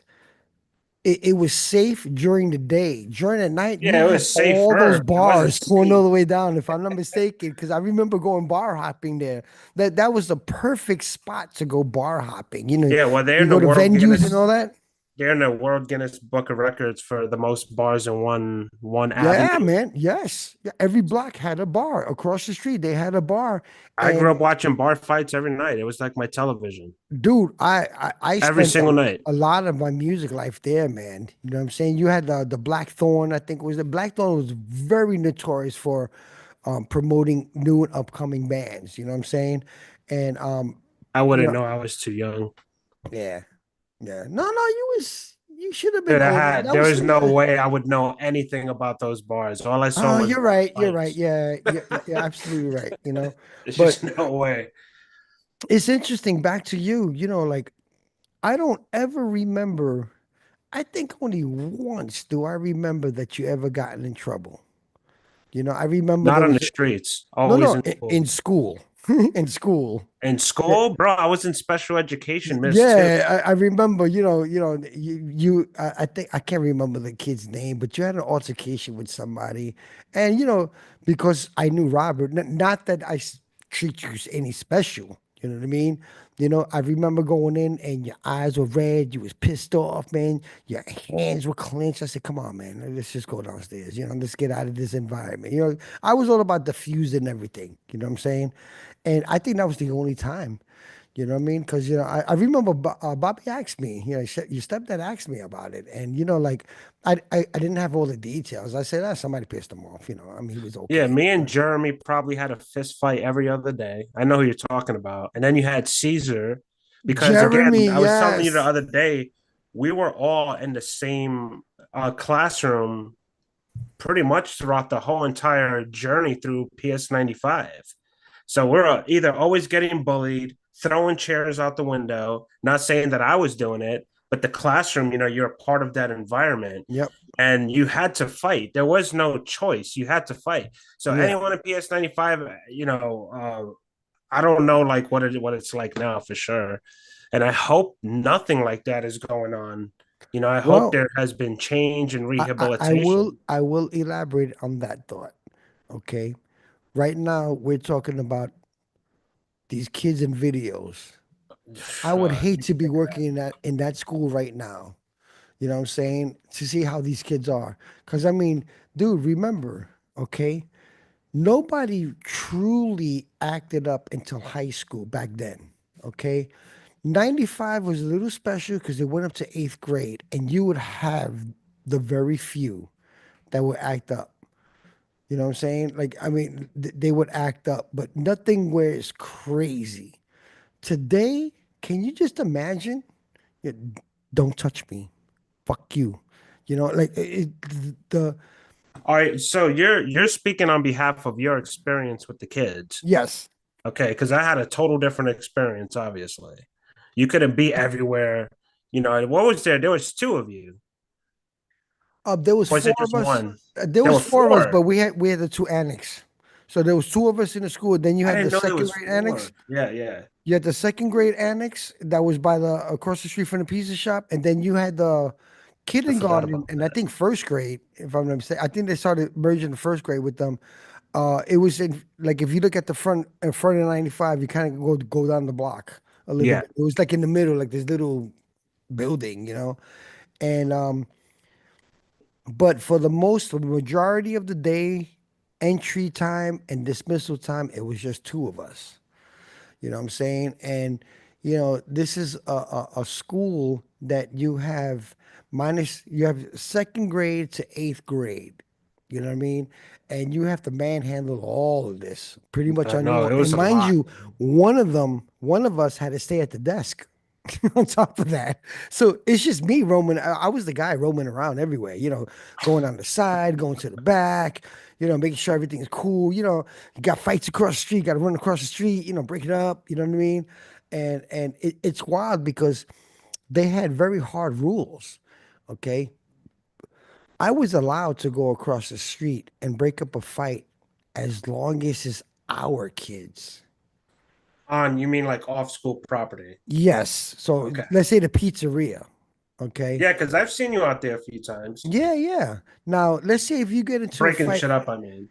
It was safe during the day. During the night, you yeah, it had was all those safer. It wasn't bars going all safe. the way down, if I'm not mistaken, because I remember going bar hopping there. That was the perfect spot to go bar hopping. Yeah, well, they're You in the go to World venues and all Guinness. that. They're in the World Guinness Book of Records for the most bars in one Yeah, avenue. man. Yes. Yeah, every block had a bar. Across the street, they had a bar. I grew And up watching bar fights every night. It was like my television dude, I every spent single night. a lot of my music life there, man. You know what I'm saying? You had the Blackthorn, I think it was the Blackthorn was very notorious for promoting new and upcoming bands. You know what I'm saying? And I you wouldn't know, know. I was too young. yeah, yeah. No, no, you should have been Dude, older. That there was was some. no way I would know anything about those bars. All I saw Oh, was you're bar right. You're right. fights. Yeah, you're absolutely right. There's But just no way. it's interesting. Back to you. Like I don't ever remember. I think only once do I remember that you ever gotten in trouble. I remember Not there on the was streets, no, always no, in in school. school, in school. In Yeah, school, bro, I was in special education, Miss Two. yeah, I remember. I think I can't remember the kid's name, but you had an altercation with somebody, and because I knew Robert, not that treat you any special. You know what I mean? I remember going in and your eyes were red. You was pissed off, man. Your hands were clenched. I said, "Come on, man. Let's just go downstairs. Let's get out of this environment." I was all about diffusing everything. You know what I'm saying? And I think that was the only time. You know what I mean? Because I remember Bobby asked me. Your stepdad asked me about it, and like I didn't have all the details. I said, somebody pissed him off. I mean, he was Yeah, okay. me and Jeremy probably had a fist fight every other day. I know who you're talking about. And then you had Caesar, because again, Jeremy, I was telling you the yes, other day, we were all in the same classroom pretty much throughout the whole entire journey through PS95. So we're either always getting bullied, throwing chairs out the window, not saying that I was doing it, but the classroom, you're a part of that environment yep, and you had to fight. There was no choice. You had to fight. So yeah. anyone in PS95, I don't know like what it's like now for sure. And I hope nothing like that is going on. I hope Well, there has been change and I will rehabilitation. elaborate on that thought. Okay, right now we're talking about these kids and videos. I would Uh, hate to be working in that school right now. You know what I'm saying? To see how these kids are. Because, I mean, dude, remember, okay? Nobody truly acted up until high school back then, okay? 95 was a little special because it went up to eighth grade, and you would have the very few that would act up. You know what I'm saying? Like, I mean, they would act up, but nothing where it's crazy. Today, can you just imagine? Yeah, don't touch me. Fuck you. Like the all right, so you're speaking on behalf of your experience with the kids. yes. Okay, because I had a total different experience, obviously. You couldn't be everywhere. What was there? There was two of you. There was Or was four it of just us. one? There There was were four of us, four. but we had the two annex. So there was two of us in the school. Then you I had the didn't know there second was grade annex. four. Yeah, yeah. You had the second grade annex that was by the across the street from the pizza shop, and then you had the I forgot kindergarten about and I that. think first grade, if I'm not mistaken. I think they started merging the first grade with them. It was in like if you look at the front of 95, you kind of go down the block a little Yeah. bit. It was like in the middle, like this little building. And but for the majority of the day, entry time and dismissal time, it was just two of us. You know what I'm saying? And this is a school that you have second grade to eighth grade. You know what I mean? And you have to manhandle all of this pretty much on your No, own. it And was a mind lot. you, one of us had to stay at the desk on top of that. So it's just me roaming. I was the guy roaming around everywhere, going on the side, going to the back, making sure everything is cool. You got fights across the street, got to run across the street, break it up, you know what I mean? And it's wild because they had very hard rules. Okay. I was allowed to go across the street and break up a fight as long as it's our kids. On, you mean like off school property? Yes. So Okay. let's say the pizzeria. Okay. Yeah, because I've seen you out there a few times Yeah, yeah. Now let's say if you get into a breaking fight, shit up. I mean,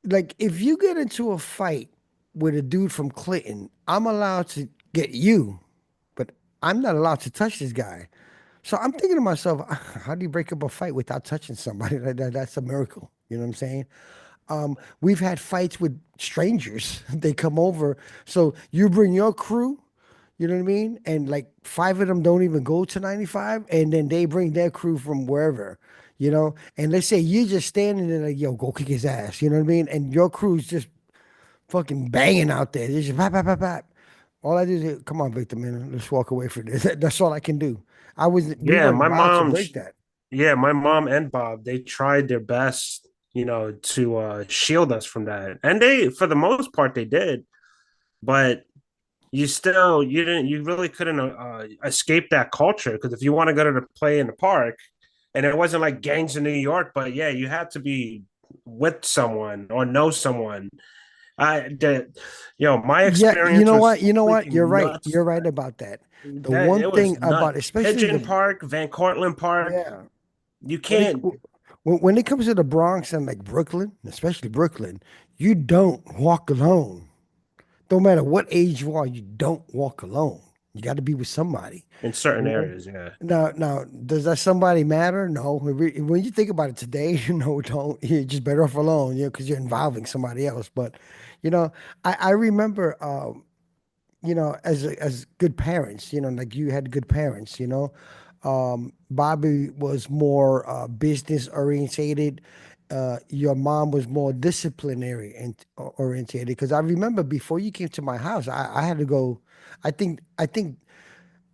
like if you get into a fight with a dude from Clinton, I'm allowed to get you, but I'm not allowed to touch this guy. So I'm thinking to myself, how do you break up a fight without touching somebody? That's a miracle. You know what I'm saying? We've had fights with strangers. They come over. So you bring your crew, you know what I mean? And like five of them don't even go to 95, and then they bring their crew from wherever, you know? And let's say you're just standing there like, yo, go kick his ass, you know what I mean? And your crew's just fucking banging out there. They just pop, pop, pop, pop. All I do is, come on, Victor, man, let's walk away from this. That's all I can do. We yeah, weren't my allowed to mom, break that. yeah, my mom and Bob, they tried their best, to shield us from that, and they, for the most part, they did. But you really couldn't escape that culture because if you want to go to the play in the park, and it wasn't like gangs in New York, but yeah, you had to be with someone or know someone. I did, my Yeah, you experience know was what? You know what? You're freaking right. nuts. You're right about that. The That one it was thing nuts. about, especially Pigeon the, Park, Van Cortlandt Park. yeah, You when it can't when it comes to the Bronx and like Brooklyn, especially Brooklyn, you don't walk alone. No matter what age you are, you don't walk alone. You got to be with somebody. in certain You know. areas. Yeah, Now, does that somebody matter? No. When you think about it today, don't. You're just better off alone, because you're involving somebody else. But, I remember, as good parents, like you had good parents, Bobby was more business orientated. Your mom was more disciplinary and orientated. Because I remember before you came to my house, I had to go. I think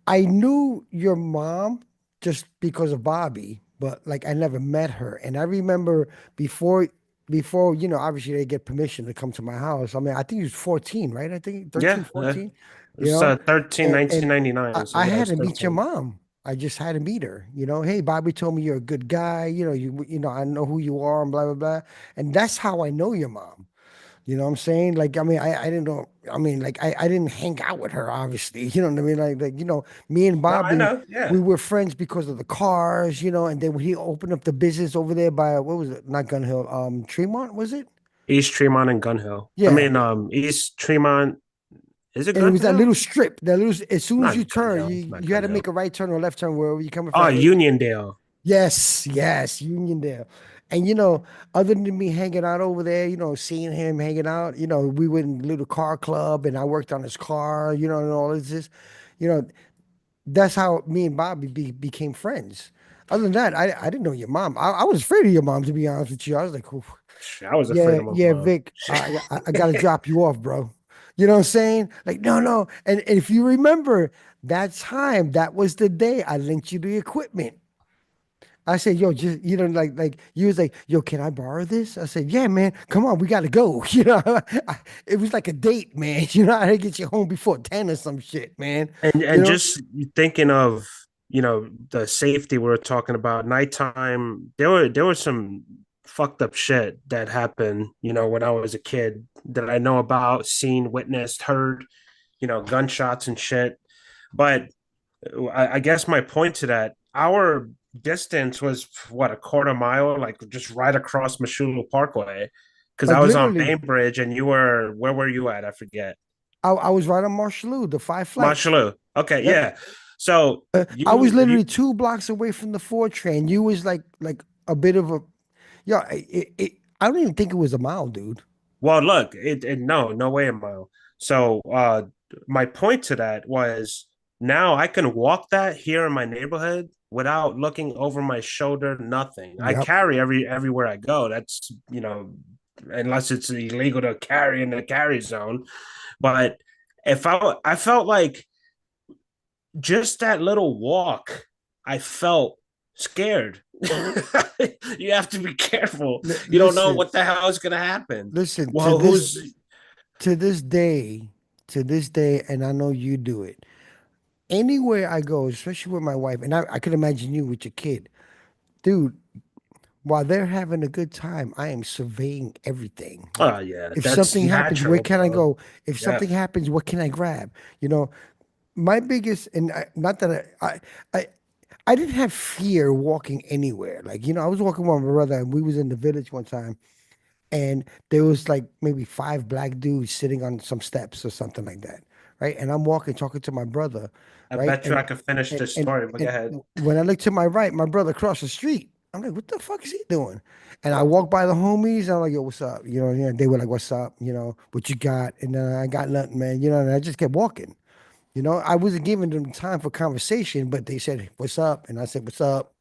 I knew your mom just because of Bobby, but like I never met her. And I remember before, obviously they get permission to come to my house. I mean, I think he was 14, right? I think yeah. 13, 14, you It's know? 13, And 1999. So I yeah, had it's to meet your 13. mom. I just had to meet her. Hey, Bobby told me you're a good guy. I know who you are and blah blah blah. And that's how I know your mom. You know what I'm saying? Like, I mean, I didn't know. I mean, like, I didn't hang out with her, obviously. You know what I mean? Like, me and No, I Bobby, know. we Yeah, were friends because of the cars, and then when he opened up the business over there by, what was it? Not Gun Hill, Tremont, was it? East Tremont and Gun Hill. I Yeah. mean, East Tremont. Is it And it Gun was that little Hill? strip, as soon as you Not Gun turn, Hill. you It's not you had Gun to Hill. make a right turn or left turn wherever you're coming Oh, from. Uniondale. Yes, yes, Uniondale. And other than me hanging out over there, seeing him hanging out, we went in a little car club and I worked on his car, and all this, you know, that's how me and Bobby became friends. Other than that, I didn't know your mom. I was afraid of your mom, to be honest with you. I was like, "Oof, I was afraid yeah, of my yeah, mom. Vic, I gotta drop you off, bro. You know what I'm saying? Like, no, no. And if you remember that time, that was the day I linked you the equipment. I said, yo, just like you was like, yo, can I borrow this? I said, yeah, man, come on, we gotta go. It was like a date, man. I had to get you home before 10 or some shit, man. You And know? just thinking of the safety we were talking about nighttime. There was some fucked up shit that happened. When I was a kid that I know about, seen, witnessed, heard. Gunshots and shit. But I guess my point to that, our distance was what, a quarter mile, like just right across Mashulu Parkway. Because I Like was on literally, Bainbridge and where were you at? I forget. I was right on Marshalloo, the 5 flights. Mashalu. Okay, Yep. yeah. So I was you literally 2 blocks away from the 4 train. You was like a bit of a, yeah. I don't even think it was a mile, dude. well, look, no way a mile. So my point to that was now I can walk that here in my neighborhood without looking over my shoulder, nothing. I Yep. carry everywhere I go. That's, unless it's illegal to carry in the carry zone. But if I felt like just that little walk, I felt scared. You have to be careful. You don't know Listen, what the hell is going to happen. listen. To Well, this who's to this day, to this day, and I know you do it. Anywhere I go, especially with my wife, and I could imagine you with your kid, dude. while they're having a good time, I am surveying everything. Oh Like, yeah, if that's something happens, where natural, can I bro. go? If Yeah. something happens, what can I grab? You know, my biggest, and not that I, I didn't have fear walking anywhere. Like, I was walking with my brother, and we was in the village one time, and there was like maybe five black dudes sitting on some steps or something like that, right? And I'm walking, talking to my brother, I right? bet you I could finish And this and story, but go and ahead. when I look to my right, my brother across the street. I'm like, what the fuck is he doing? And I walk by the homies. And I'm like, yo, what's up? They were like, what's up? What you got? And I got nothing, man. And I just kept walking. I wasn't giving them time for conversation, but they said, what's up? And I said, what's up?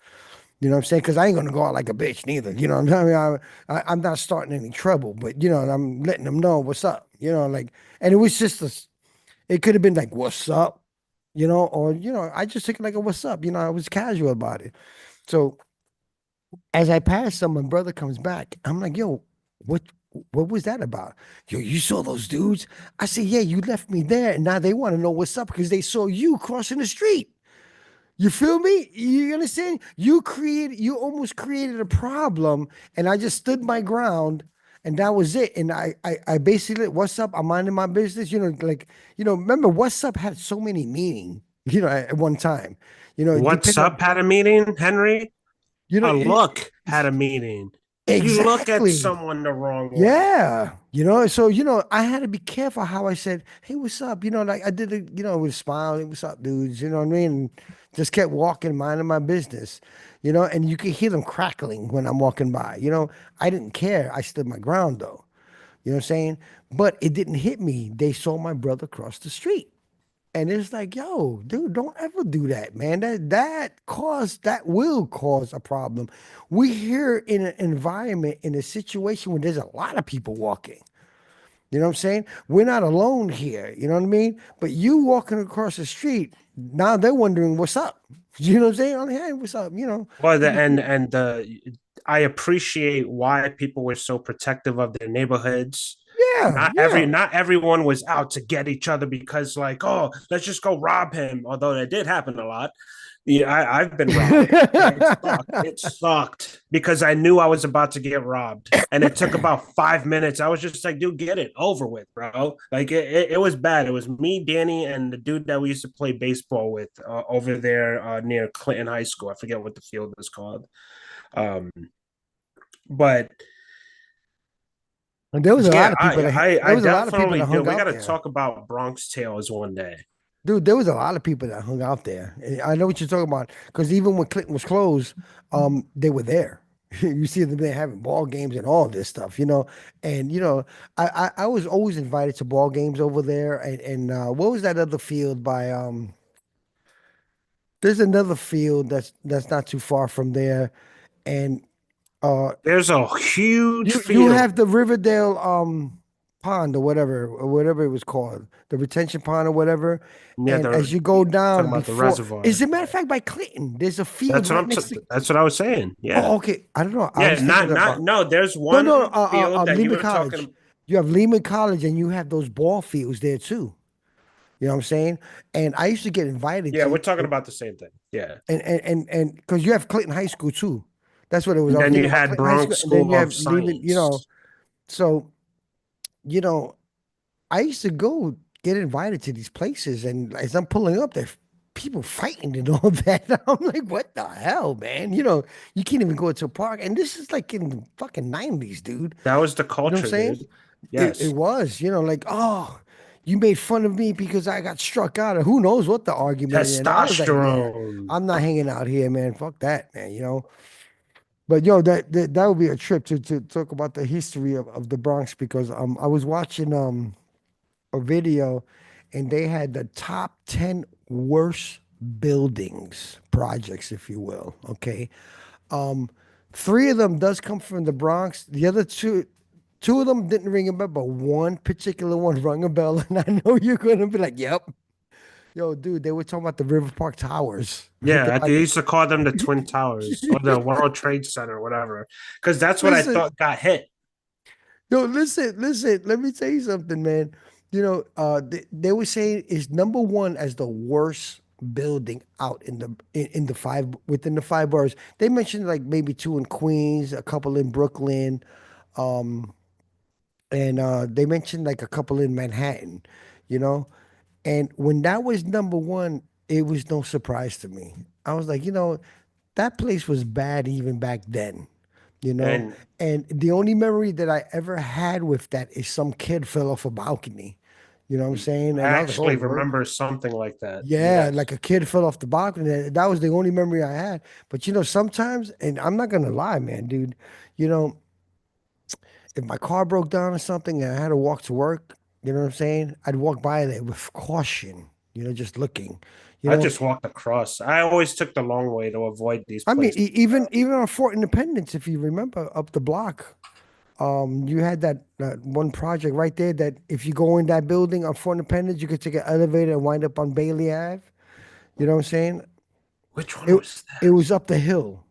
You know what I'm saying? Because I ain't gonna go out like a bitch neither. You know what I mean? I'm not starting any trouble, but and I'm letting them know what's up. Like, and it was just it could have been like, what's up? Or I just took it like a what's up. I was casual about it. So as I passed them, my brother comes back. I'm like, yo, what what was that about? Yo, you saw those dudes? I said, yeah, you left me there, and now they want to know what's up because they saw you crossing the street. You feel me? You understand? You almost created a problem, and I just stood my ground, and that was it. And I basically, what's up? I'm minding my business. Remember, what's up had so many meaning. At one time, What's depending on, up had a meeting, Henry? A it, look had a meaning. You look at exactly. someone the wrong way. Yeah, so I had to be careful how I said, "Hey, what's up?" Like I did it, with a smile. "Hey, what's up, dudes?" You know what I mean? And just kept walking, minding my business. And you could hear them crackling when I'm walking by. I didn't care. I stood my ground though. You know what I'm saying? But it didn't hit me. They saw my brother cross the street. And it's like, yo, dude, don't ever do that, man. That will cause a problem. We here in an environment, in a situation where there's a lot of people walking. You know what I'm saying? We're not alone here. You know what I mean? But you walking across the street, now they're wondering what's up. You know what I'm saying? Oh, hey, what's up? Well, the People, and the I appreciate why people were so protective of their neighborhoods. yeah, yeah. Not everyone was out to get each other because like, oh, let's just go rob him. Although that did happen a lot. Yeah, I've been robbed. And it sucked. It sucked because I knew I was about to get robbed. And it took about 5 minutes. I was just like, dude, get it over with, bro. Like it was bad. It was me, Danny, and the dude that we used to play baseball with over there near Clinton High School. I forget what the field is called. Um, but And there was a yeah, lot of people there I was a lot of people definitely that do. hung We got out to there. talk about Bronx Tales one day. Dude, there was a lot of people that hung out there. And I know what you're talking about because even when Clinton was closed, they were there. You see them there having ball games and all this stuff, And I was always invited to ball games over there. And what was that other field by There's another field that's not too far from there, and uh, There's a huge you have field. the Riverdale pond or whatever it was called, the retention pond or whatever. Yeah, And the as you go talking down about the before, as reservoir. a matter of fact, by Clinton, there's a field right next to. That's what I was saying. Yeah. Oh, okay. I don't know. I Yeah, was thinking not about no, there's no, no. one field that you Lehman were College. talking. You have Lehman College, and you have those ball fields there too. You know what I'm saying? And I used to get invited Yeah, we're to, talking about the same thing. Yeah. and because you have Clinton High School too. That's what it was. And I was then thinking you about had Clinton High School, Bronx and then School you of have Lehman. Science. So you know, I used to go get invited to these places, and as I'm pulling up, there people fighting and all that. I'm like, what the hell, man? You can't even go into a park, and this is like in the fucking '90s, dude. That was the You know what I'm culture, saying? dude. It Yes. was, like, oh, you made fun of me because I got struck out, or who knows what the argument is. And I was like, yeah, Testosterone. I'm not hanging out here, man. Fuck that, man. But that would be a trip to talk about the history of the Bronx because I was watching a video and they had the top 10 worst buildings projects, if you will. Okay. Um, Three of them does come from the Bronx. The other two of them didn't ring a bell, but one particular one rung a bell. And I know you're gonna be like, yep. Yo, dude, they were talking about the River Park Towers. Yeah, I used to call them the Twin Towers or the World Trade Center, whatever, because that's what I Listen, thought got hit. yo, listen. Let me tell you something, man. They were saying it's number one as the worst. building out in the five within the five boroughs. They mentioned like maybe two in Queens, a couple in Brooklyn, um, and they mentioned like a couple in Manhattan, you know. And when that was number one, it was no surprise to me. I was like, that place was bad even back then, you know. And And the only memory that I ever had with that is some kid fell off a balcony. You know what I'm saying? I And I was like, oh, actually word. remember something like that. Yeah, like Yes. a kid fell off the balcony. That was the only memory I had. But sometimes, and I'm not gonna lie, man, dude, you know, if my car broke down or something and I had to walk to work, you know what I'm saying? I'd walk by there with caution, just looking. You I know, just walked across. I always took the long way to avoid these I mean, places. even on Fort Independence, if you remember, up the block, you had that one project right there that if you go in that building on Fort Independence, you could take an elevator and wind up on Bailey Ave. You know what I'm saying? Which one It was it that? was up the hill.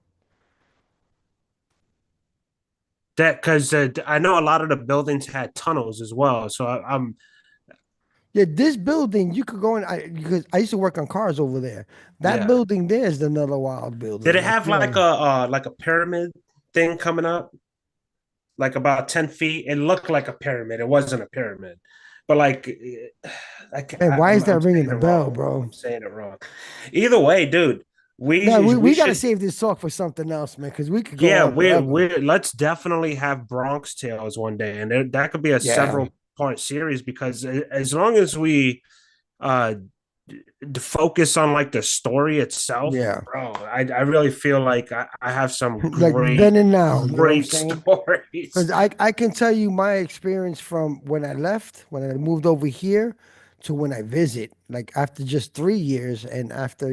That because I know a lot of the buildings had tunnels as well. So I'm Yeah, this building you could go in. Because I used to work on cars over there. That yeah. building there is another wild Did building. it have like a pyramid thing coming up, like about 10 feet? It looked like a pyramid. It wasn't a pyramid, but like Man, why is that I'm ringing saying a it bell, wrong. bro? I'm saying it wrong. Either way, dude, No, we got to should. save this talk for something else, man, because we could go Yeah, on forever. we let's definitely have Bronx Tales one day, and that could be a Yeah, several part series because as long as we uh focus on like the story itself, yeah. bro, I really feel like I have some Like then and now, you know what I'm great saying? stories. Because I can tell you my experience from when I left, when I moved over here, to when I visit. Like after just 3 years, and after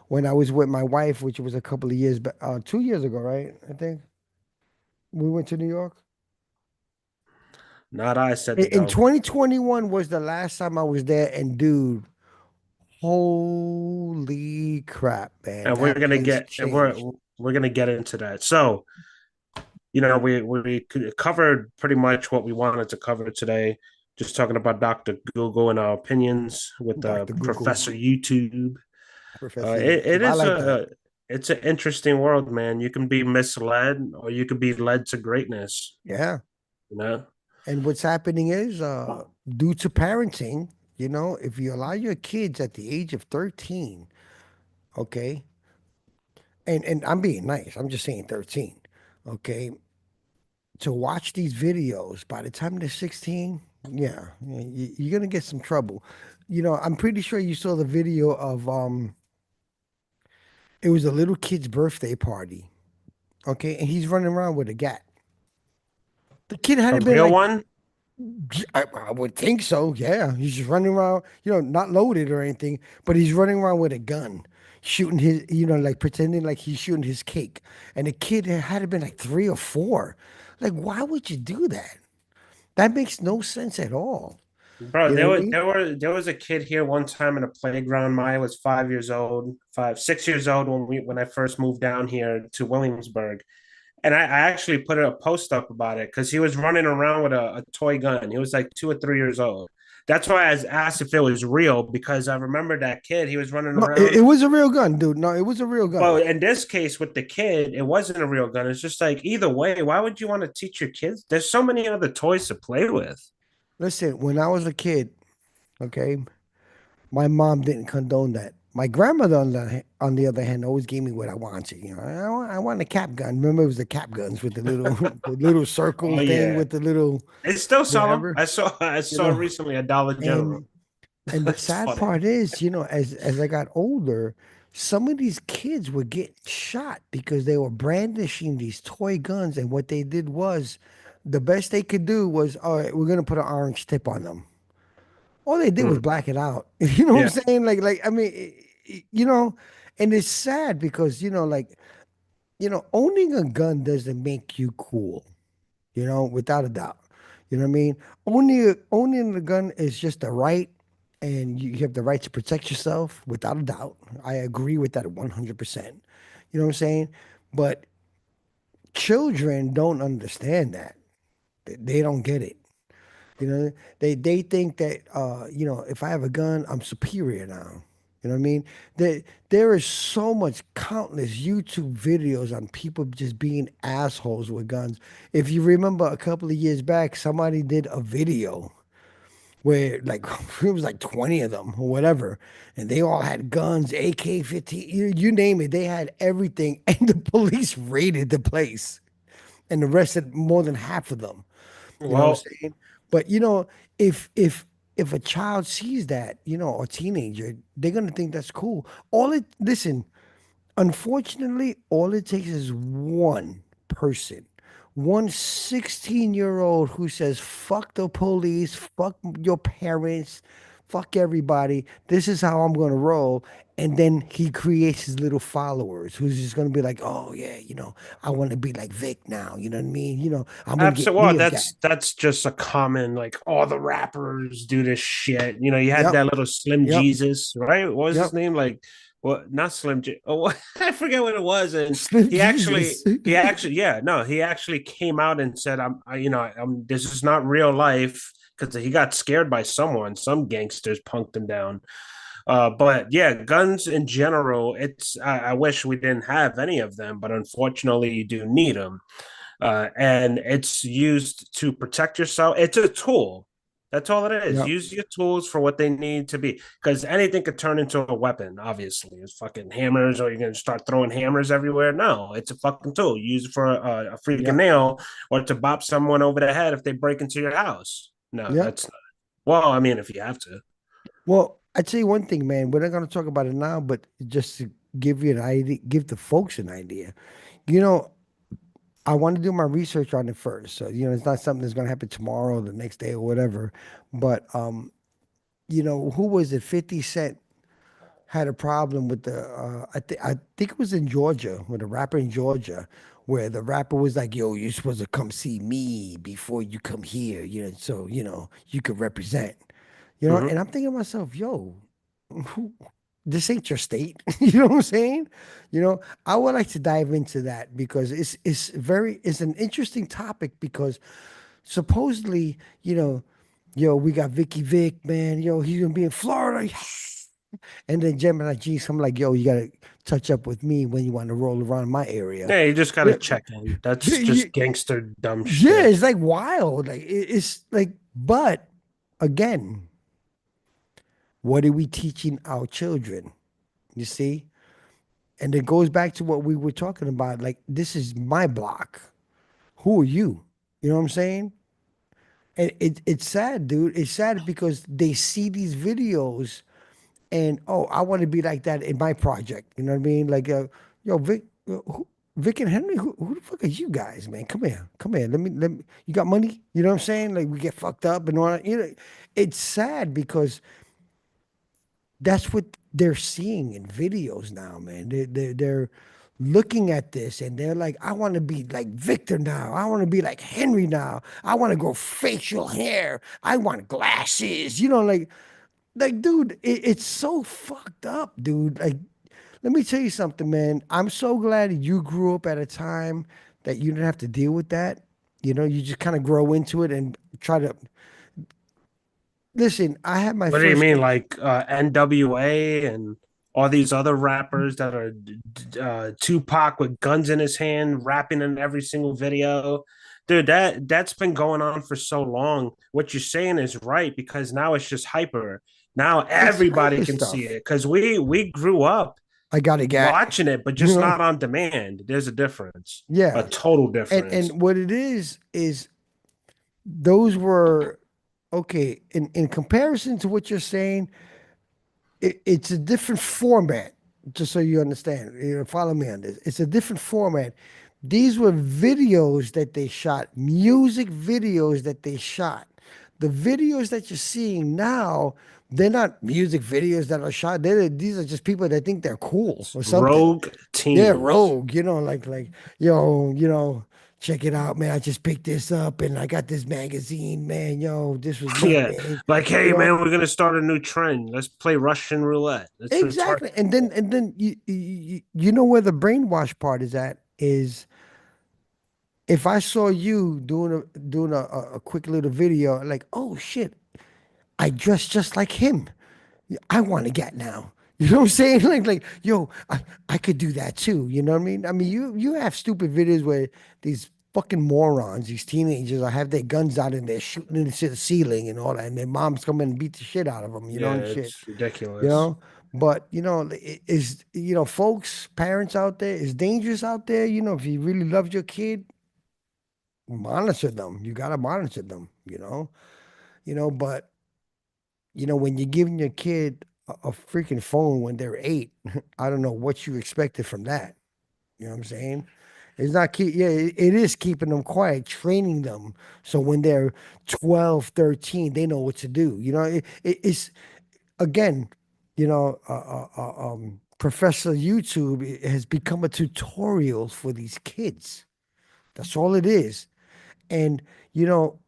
when I was with my wife, which was a couple of years, but 2 years ago, right? I think we went to New York. Not I said to In go. 2021 was the last time I was there, and dude, holy crap, man, And we're that gonna place get and changed. we're gonna get into that. So, we covered pretty much what we wanted to cover today. Just talking about Dr. Google and our opinions with Dr. Google, Professor YouTube. Professor It YouTube. I is like that. it's an interesting world, man. You can be misled or you can be led to greatness, Yeah. you know? And what's happening is, due to parenting, if you allow your kids at the age of 13, okay, and I'm being nice, I'm just saying 13, okay, to watch these videos, by the time they're 16, yeah, you're gonna get some trouble. I'm pretty sure you saw the video of it was a little kid's birthday party, okay, and he's running around with a gat. The kid had A to been real like one, I would think so. Yeah, he's just running around, not loaded or anything, but he's running around with a gun, shooting his, like pretending like he's shooting his cake. And the kid had to been like 3 or 4. Like, why would you do that? That makes no sense at all. bro. You know what I mean? There was a kid here one time in a playground. Maya was 5 years old, 6 years old when I first moved down here to Williamsburg. And I actually put a post up about it because he was running around with a toy gun. He was like 2 or 3 years old. That's why I asked if it was real because I remember that kid. He was running No, it around. was a real gun, dude. No, it was a real gun. But in this case with the kid, it wasn't a real gun. It's just like either way, why would you want to teach your kids? There's so many other toys to play with. Listen, when I was a kid, okay, my mom didn't condone that. My grandmother, on the other hand, always gave me what I wanted. I want a cap gun. Remember, it was the cap guns with the little, the little circle Oh thing yeah, with the little they still sell them. whatever, I you saw know. recently a Dollar General. And the That's sad funny, part is, as I got older, some of these kids would get shot because they were brandishing these toy guns, and what they did was, the best they could do was, all right, we're gonna put an orange tip on them. All they did was mm. black it out. You know what I'm Yeah, saying? Like I mean, and it's sad because like owning a gun doesn't make you cool. Without a doubt. You know what I mean? Owning a gun is just a right, and you have the right to protect yourself without a doubt. I agree with that 100%. You know what I'm saying? But children don't understand that. They don't get it. You know, they think that if I have a gun, I'm superior now. You know what I mean? There is so much countless YouTube videos on people just being assholes with guns. If you remember a couple of years back, somebody did a video where like it was like 20 of them or whatever, and they all had guns, AK-15, you name it, they had everything, and the police raided the place and arrested more than half of them. You know what I'm Well, saying? But if if if a child sees that, or teenager, they're gonna think that's cool. All it listen, Unfortunately, all it takes is one person, one 16-year-old who says, fuck the police, fuck your parents, fuck everybody. This is how I'm going to roll. And then he creates his little followers who's just going to be like, oh, yeah, I want to be like Vic now. You know what I mean? I'm going to get absolutely. me Well, a gat. that's just a common like all the rappers do this shit. You had Yep. that little Slim Yep. Jesus, right? What was his Yep. name? Like, what? Not Slim. Oh, I forget what it was. And Slim he actually, Jesus. he actually, yeah, no, he actually came out and said, This is not real life." Because he got scared by someone, some gangsters punked him down. But yeah, guns in general, I wish we didn't have any of them, but unfortunately, you do need them. And it's used to protect yourself. It's a tool. That's all it is. Yep. Use your tools for what they need to be, because anything could turn into a weapon. Obviously, it's fucking hammers, or you're gonna start throwing hammers everywhere. No, it's a fucking tool. Use it for a freaking Yep. nail, or to bop someone over the head if they break into your house. No, Yep. that's not. Well, I mean, if you have to. Well, I tell you one thing, man. We're not going to talk about it now, but just to give you an idea, give the folks an idea. You know, I want to do my research on it first. So, it's not something that's going to happen tomorrow or the next day or whatever. But, who was it? 50 Cent had a problem with I think it was in Georgia, with a rapper in Georgia, where the rapper was like, yo, you're supposed to come see me before you come here, so, you could represent. Mm-hmm. And I'm thinking to myself, yo, who, this ain't your state. You know what I'm saying? I would like to dive into that because it's an interesting topic because supposedly, we got Vicky Vic, man, he's gonna be in Florida. And then Gemini G, I'm like, yo, you gotta touch up with me when you want to roll around my area. Yeah, you just gotta Yeah, check in. That's yeah, just gangster dumb yeah, shit. it's like wild. Like it's like, but again, what are we teaching our children? You see? And it goes back to what we were talking about. Like, this is my block. Who are you? You know what I'm saying? And it's sad, dude. It's sad because they see these videos and, oh, I want to be like that in my project. You know what I mean? Like, yo, Vic and Henry, who the fuck are you guys, man? Come here, come here. Let me. You got money? You know what I'm saying? Like, we get fucked up and all that. It's sad because that's what they're seeing in videos now, man. They're looking at this and they're like, I want to be like Victor now. I want to be like Henry now. I want to grow facial hair. I want glasses. Like, dude, it's so fucked up, dude. Like, let me tell you something, man. I'm so glad you grew up at a time that you didn't have to deal with that. You just kind of grow into it and try to listen. I had my What do you first. mean, like NWA and all these other rappers that are Tupac with guns in his hand, rapping in every single video? Dude, that's been going on for so long. What you're saying is right because now it's just hyper. Now It's everybody hyper can see stuff. it because we grew up I got a gat. watching it, but You just know? not on demand. There's a difference, a Yeah. total And difference. and what it is those were okay. In comparison to what you're saying, it's a different format. Just so you understand, follow me on this. It's a different format. These were videos that they shot, music videos that they shot. The videos that you're seeing now, they're not music videos that are shot. These are just people that think they're cool or something. Rogue Yeah, teams. rogue, like, yo, check it out, man. I just picked this up and I got this magazine, man. Yo, this was my Yeah, thing. like, You hey know, man, we're gonna start a new trend. Let's play Russian roulette. Let's retard exactly. And then people. and then you know where the brainwash part is at is if I saw you doing a quick little video, like, oh shit, I dress just like him. I want to get now. You know what I'm saying? Like, yo, I could do that too. You know what I mean? I mean, you have stupid videos where these fucking morons, these teenagers, have their guns out and they're shooting into the ceiling and all that, and their moms come in and beat the shit out of them. You know, Yeah, and shit. it's You ridiculous. know, but is folks, parents out there, is dangerous out there. You know, if you really love your kid, monitor them. You gotta monitor them. But when you're giving your kid a freaking phone when they're 8, I don't know what you expected from that. You know what I'm saying? It's not keep Yeah, it is keeping them quiet, training them so when they're 12, 13, they know what to do. It's again, Professor YouTube has become a tutorial for these kids. That's all it is. And you know,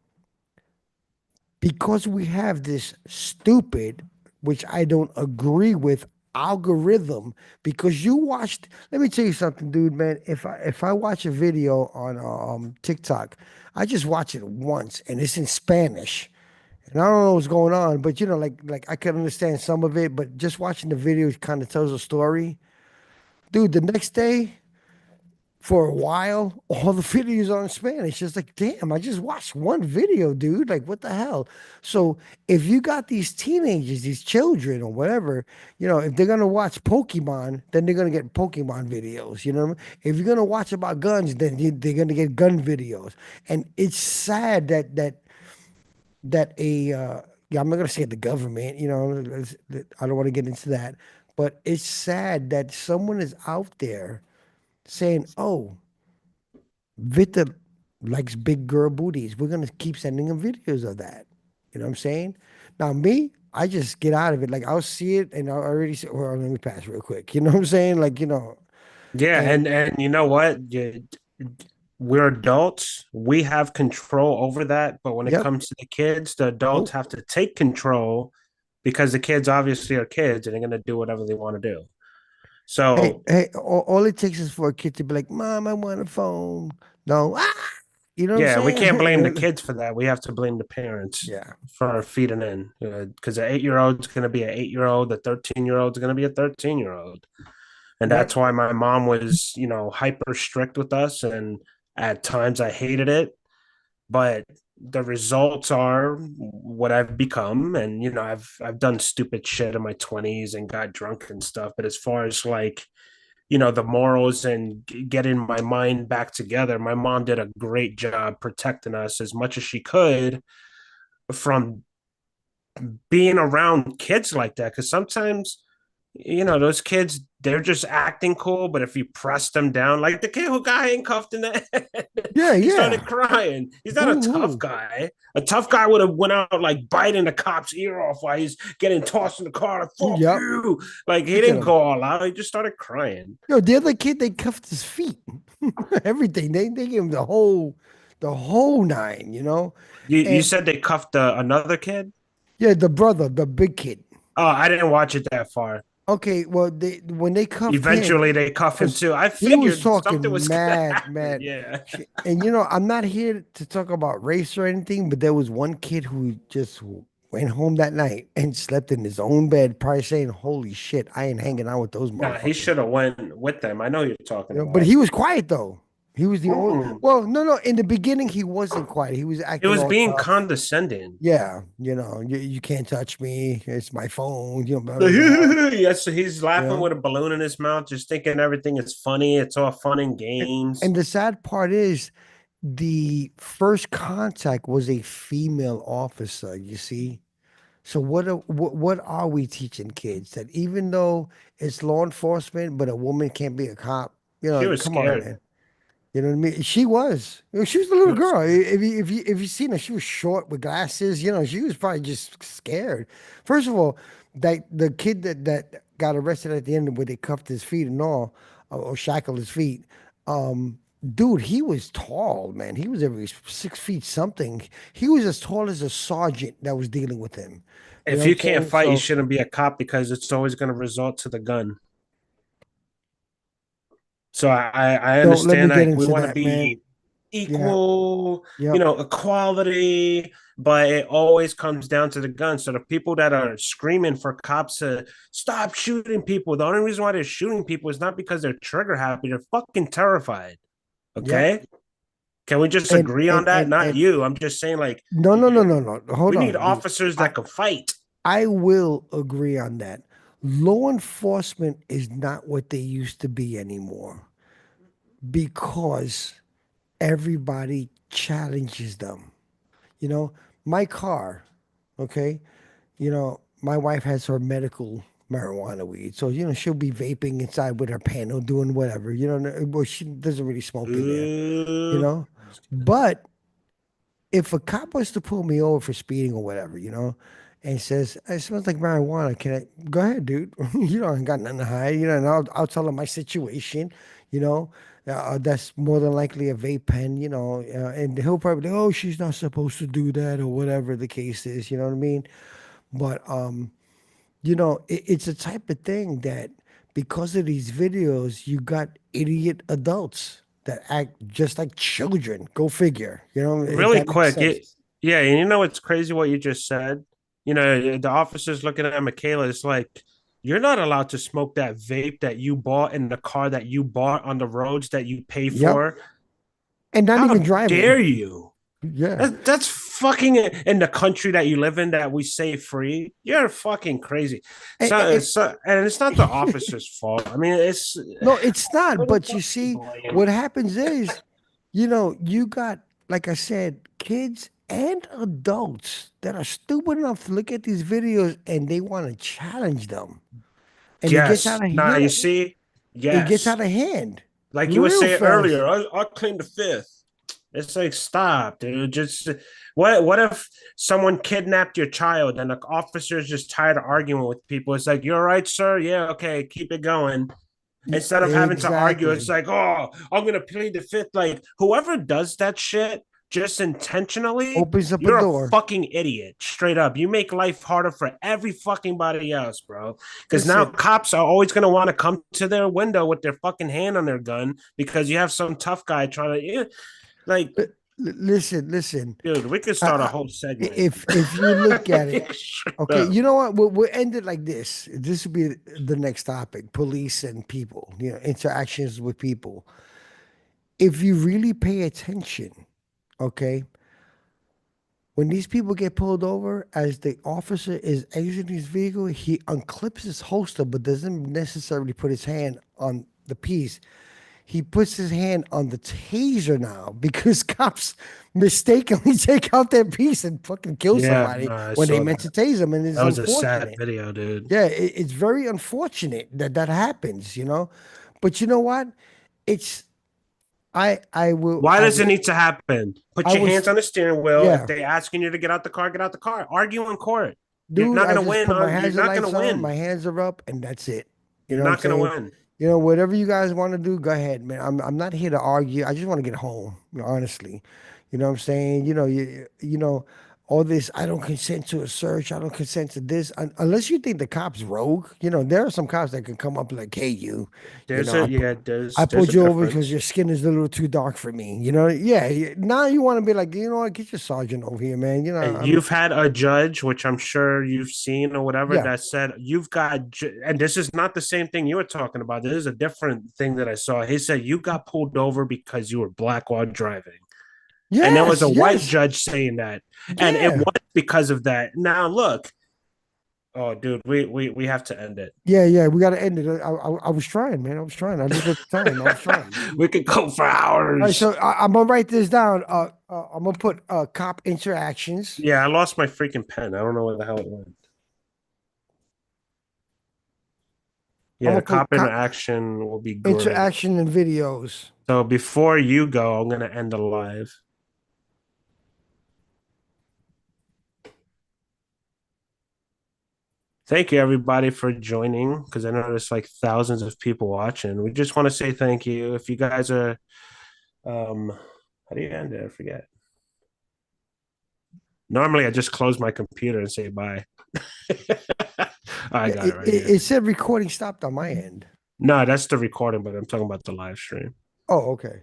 because we have this stupid, which I don't agree with, algorithm. Because you watched, let me tell you something, dude, man. If I watch a video on TikTok, I just watch it once, and it's in Spanish, and I don't know what's going on, but like I can understand some of it, but just watching the video kind of tells a story, dude. The next day, for a while, all the videos are in Spanish. It's like, damn, I just watched one video, dude. Like, what the hell? So, if you got these teenagers, these children, or whatever, if they're gonna watch Pokemon, then they're gonna get Pokemon videos. You know, what I mean? If you're gonna watch about guns, then they're gonna get gun videos. And it's sad that yeah, I'm not gonna say the government. I don't want to get into that, but it's sad that someone is out there saying, "Oh, Vita likes big girl booties. We're gonna keep sending him videos of that." You know what I'm saying? Now me, I just get out of it. Like I'll see it and I'll already say, well, let me pass real quick. You know what I'm saying? Like, Yeah, and and you know what? We're adults. We have control over that, but when it yep. comes to the kids, the adults Nope. have to take control because the kids obviously are kids and they're going to do whatever they want to do. Hey, So, hey, all it takes is for a kid to be like, Mom, I want a phone. No, you know what I'm yeah, we can't blame the saying? kids for that. We have to blame the parents Yeah. for feeding in because an 8 year old's going to be an 8 year old, the 13-year old's going to be a 13-year old. And Yep. that's why my mom was, hyper strict with us. And at times I hated it, but the results are what I've become. And, I've done stupid shit in my 20s and got drunk and stuff. But as far as like, the morals and getting my mind back together, my mom did a great job protecting us as much as she could from being around kids like that. Because sometimes, those kids, they're just acting cool, but if you press them down, like the kid who got handcuffed in the head, Yeah, he started yeah. crying. He's not a tough Who? guy. A tough guy would have went out like biting the cop's ear off while he's getting tossed in the car. Like, fuck Yep. you. Like he Look at didn't him. go all out. He just started crying. Yo, the other kid, they cuffed his feet. Everything. They gave him the whole nine, You And said they cuffed another kid? yeah, the brother, the big kid. Oh, I didn't watch it that far. Okay, well, when they cuffed him, Eventually, they cuff him because too. I he was figured something talking was gonna mad, happen. mad. Yeah. And I'm not here to talk about race or anything, but there was one kid who just went home that night and slept in his own bed, probably saying, "Holy shit, I ain't hanging out with those Nah, he motherfuckers." should have went with them. I know you're talking But about. he was quiet though. He was the only. Mm-mm. Well, no, no. In the beginning, he wasn't quiet. He was It acting was all being tough. condescending. Yeah, you can't touch me. It's my phone. Blah blah blah. Yes, so he's You laughing know. with a balloon in his mouth, just thinking everything is funny. It's all fun and And, games. and the sad part is, the first contact was a female officer. You see. So what are we teaching kids? That even though it's law enforcement, but a woman can't be a cop. She was Come on, scared. man. You know what I mean? She was. She was a She little was girl. scared. If you seen her, she was short with glasses. She was probably just scared. First of all, that the kid that got arrested at the end where they cuffed his feet and all, or shackled his feet, dude, he was tall, man. He was every 6 feet something. He was as tall as a sergeant that was dealing with him. You know If what I'm you can't saying? fight, you So, shouldn't be a cop because it's always going to result to the gun. So I don't let me understand get like we into want to that, man. be Yeah. equal, Yep. equality, but it always comes down to the gun. So the people that are screaming for cops to stop shooting people, the only reason why they're shooting people is not because they're trigger happy. They're fucking terrified. Yep. Okay. Can we just And agree on and that? and Not and you. I'm just saying, like, no, no, no, no, no. Hold we need on, dude. officers I that can fight. I will agree on that. Law enforcement is not what they used to be anymore because everybody challenges them. You know, my car, okay? My wife has her medical marijuana weed. So, she'll be vaping inside with her panel, doing whatever, well, she doesn't really smoke in there, you Ooh. know? But if a cop was to pull me over for speeding or whatever, and says, it smells like marijuana, can I go ahead, dude? I ain't got nothing to hide, and I'll tell him my situation, you know. That's more than likely a vape pen, and he'll probably, oh, she's not supposed to do that or whatever the case is, you know what I mean? But it's a type of thing that because of these videos, you got idiot adults that act just like children. Go figure, if Really that makes quick. sense. Yeah. And you know, it's crazy what you just said. The officer's looking at Michaela. It's like, you're not allowed to smoke that vape that you bought in the car that you bought on the roads that you pay Yep. for. And not even How dare driving. you? Yeah. That's fucking in the country that you live in that we say free. You're fucking crazy. And, And it's not the officer's fault. I mean, it's no, it's not. where the But you fuck you see, blame? what happens is, you got, like I said, kids and adults that are stupid enough to look at these videos and they want to challenge them. And it gets Yes. out of, Now yeah, you see. it gets Yes. out of hand Like you were real saying fast. earlier, I'll claim the fifth. It's like stop, dude. Just what if someone kidnapped your child and the officer's just tired of arguing with people? It's like, you're right, sir. Yeah, okay, keep it going. Instead of having to argue, it's Exactly. like, oh, I'm gonna plead the fifth. Like whoever does that shit just intentionally, Opens up a you're a door. fucking idiot. Straight up, you make life harder for every fucking body else, bro. Because now Listen, cops are always gonna want to come to their window with their fucking hand on their gun because you have some tough guy trying to, like, listen. dude. We could I, start a I, whole segment. if you look at it, Straight okay, up. you know what? We'll end it like this. This will be the next topic: police and people. Interactions with people. If you really pay attention, okay, when these people get pulled over, as the officer is exiting his vehicle, he unclips his holster, but doesn't necessarily put his hand on the piece. He puts his hand on the taser now because cops mistakenly take out their piece and fucking kill Yeah, somebody no, I when they saw meant to that. tase them, and it's That was a sad unfortunate. video, dude. Yeah, it's very unfortunate that that happens, But you know what? It's I will Why I does it was need to happen? Put I your was hands on the steering wheel. If yeah, they asking you to get out the car, get out the car. Argue in court. You're dude. not I gonna just win. put my You're hazard not gonna lights on, my win. hands are up, and that's it. You You're know what I'm not gonna saying? win. Whatever you guys want to do, go ahead, man. I'm not here to argue. I just want to get home, honestly. You know what I'm saying? All this, I don't consent to a search, I don't consent to this. Unless you think the cop's rogue. There are some cops that can come up like, hey, you There's know, I a pu- yeah. I There's pulled a you over because difference. your skin is a little too dark for me. Yeah. Now you want to be like, you know what? Get your sergeant over here, man. And I'm you've had a judge, which I'm sure you've seen or whatever, yeah. that said you've got. And this is not the same thing you were talking about. This is a different thing that I saw. He said you got pulled over because you were black while driving. And there was Yes, a white yes. judge saying that, and it Yeah. was because of that. Now look, oh dude, we have to end it. Yeah, yeah, we got to end it. I was trying, man. I was trying. I looked at the time. I was trying. We could go for All right, hours. so I'm gonna write this down. I'm gonna put cop interactions. Yeah, I lost my freaking pen. I don't know where the hell it went. I'm Yeah, gonna put cop cop interaction will be great. interaction and videos. So before you go, I'm gonna end the live. Thank you everybody for joining because I know there's like thousands of people watching. We just want to say thank you. If you guys are how do you end it? I forget. Normally I just close my computer and say bye. I Yeah, got it it, right it, here. it said recording stopped on my end. No, that's the recording, but I'm talking about the live stream. Oh, okay.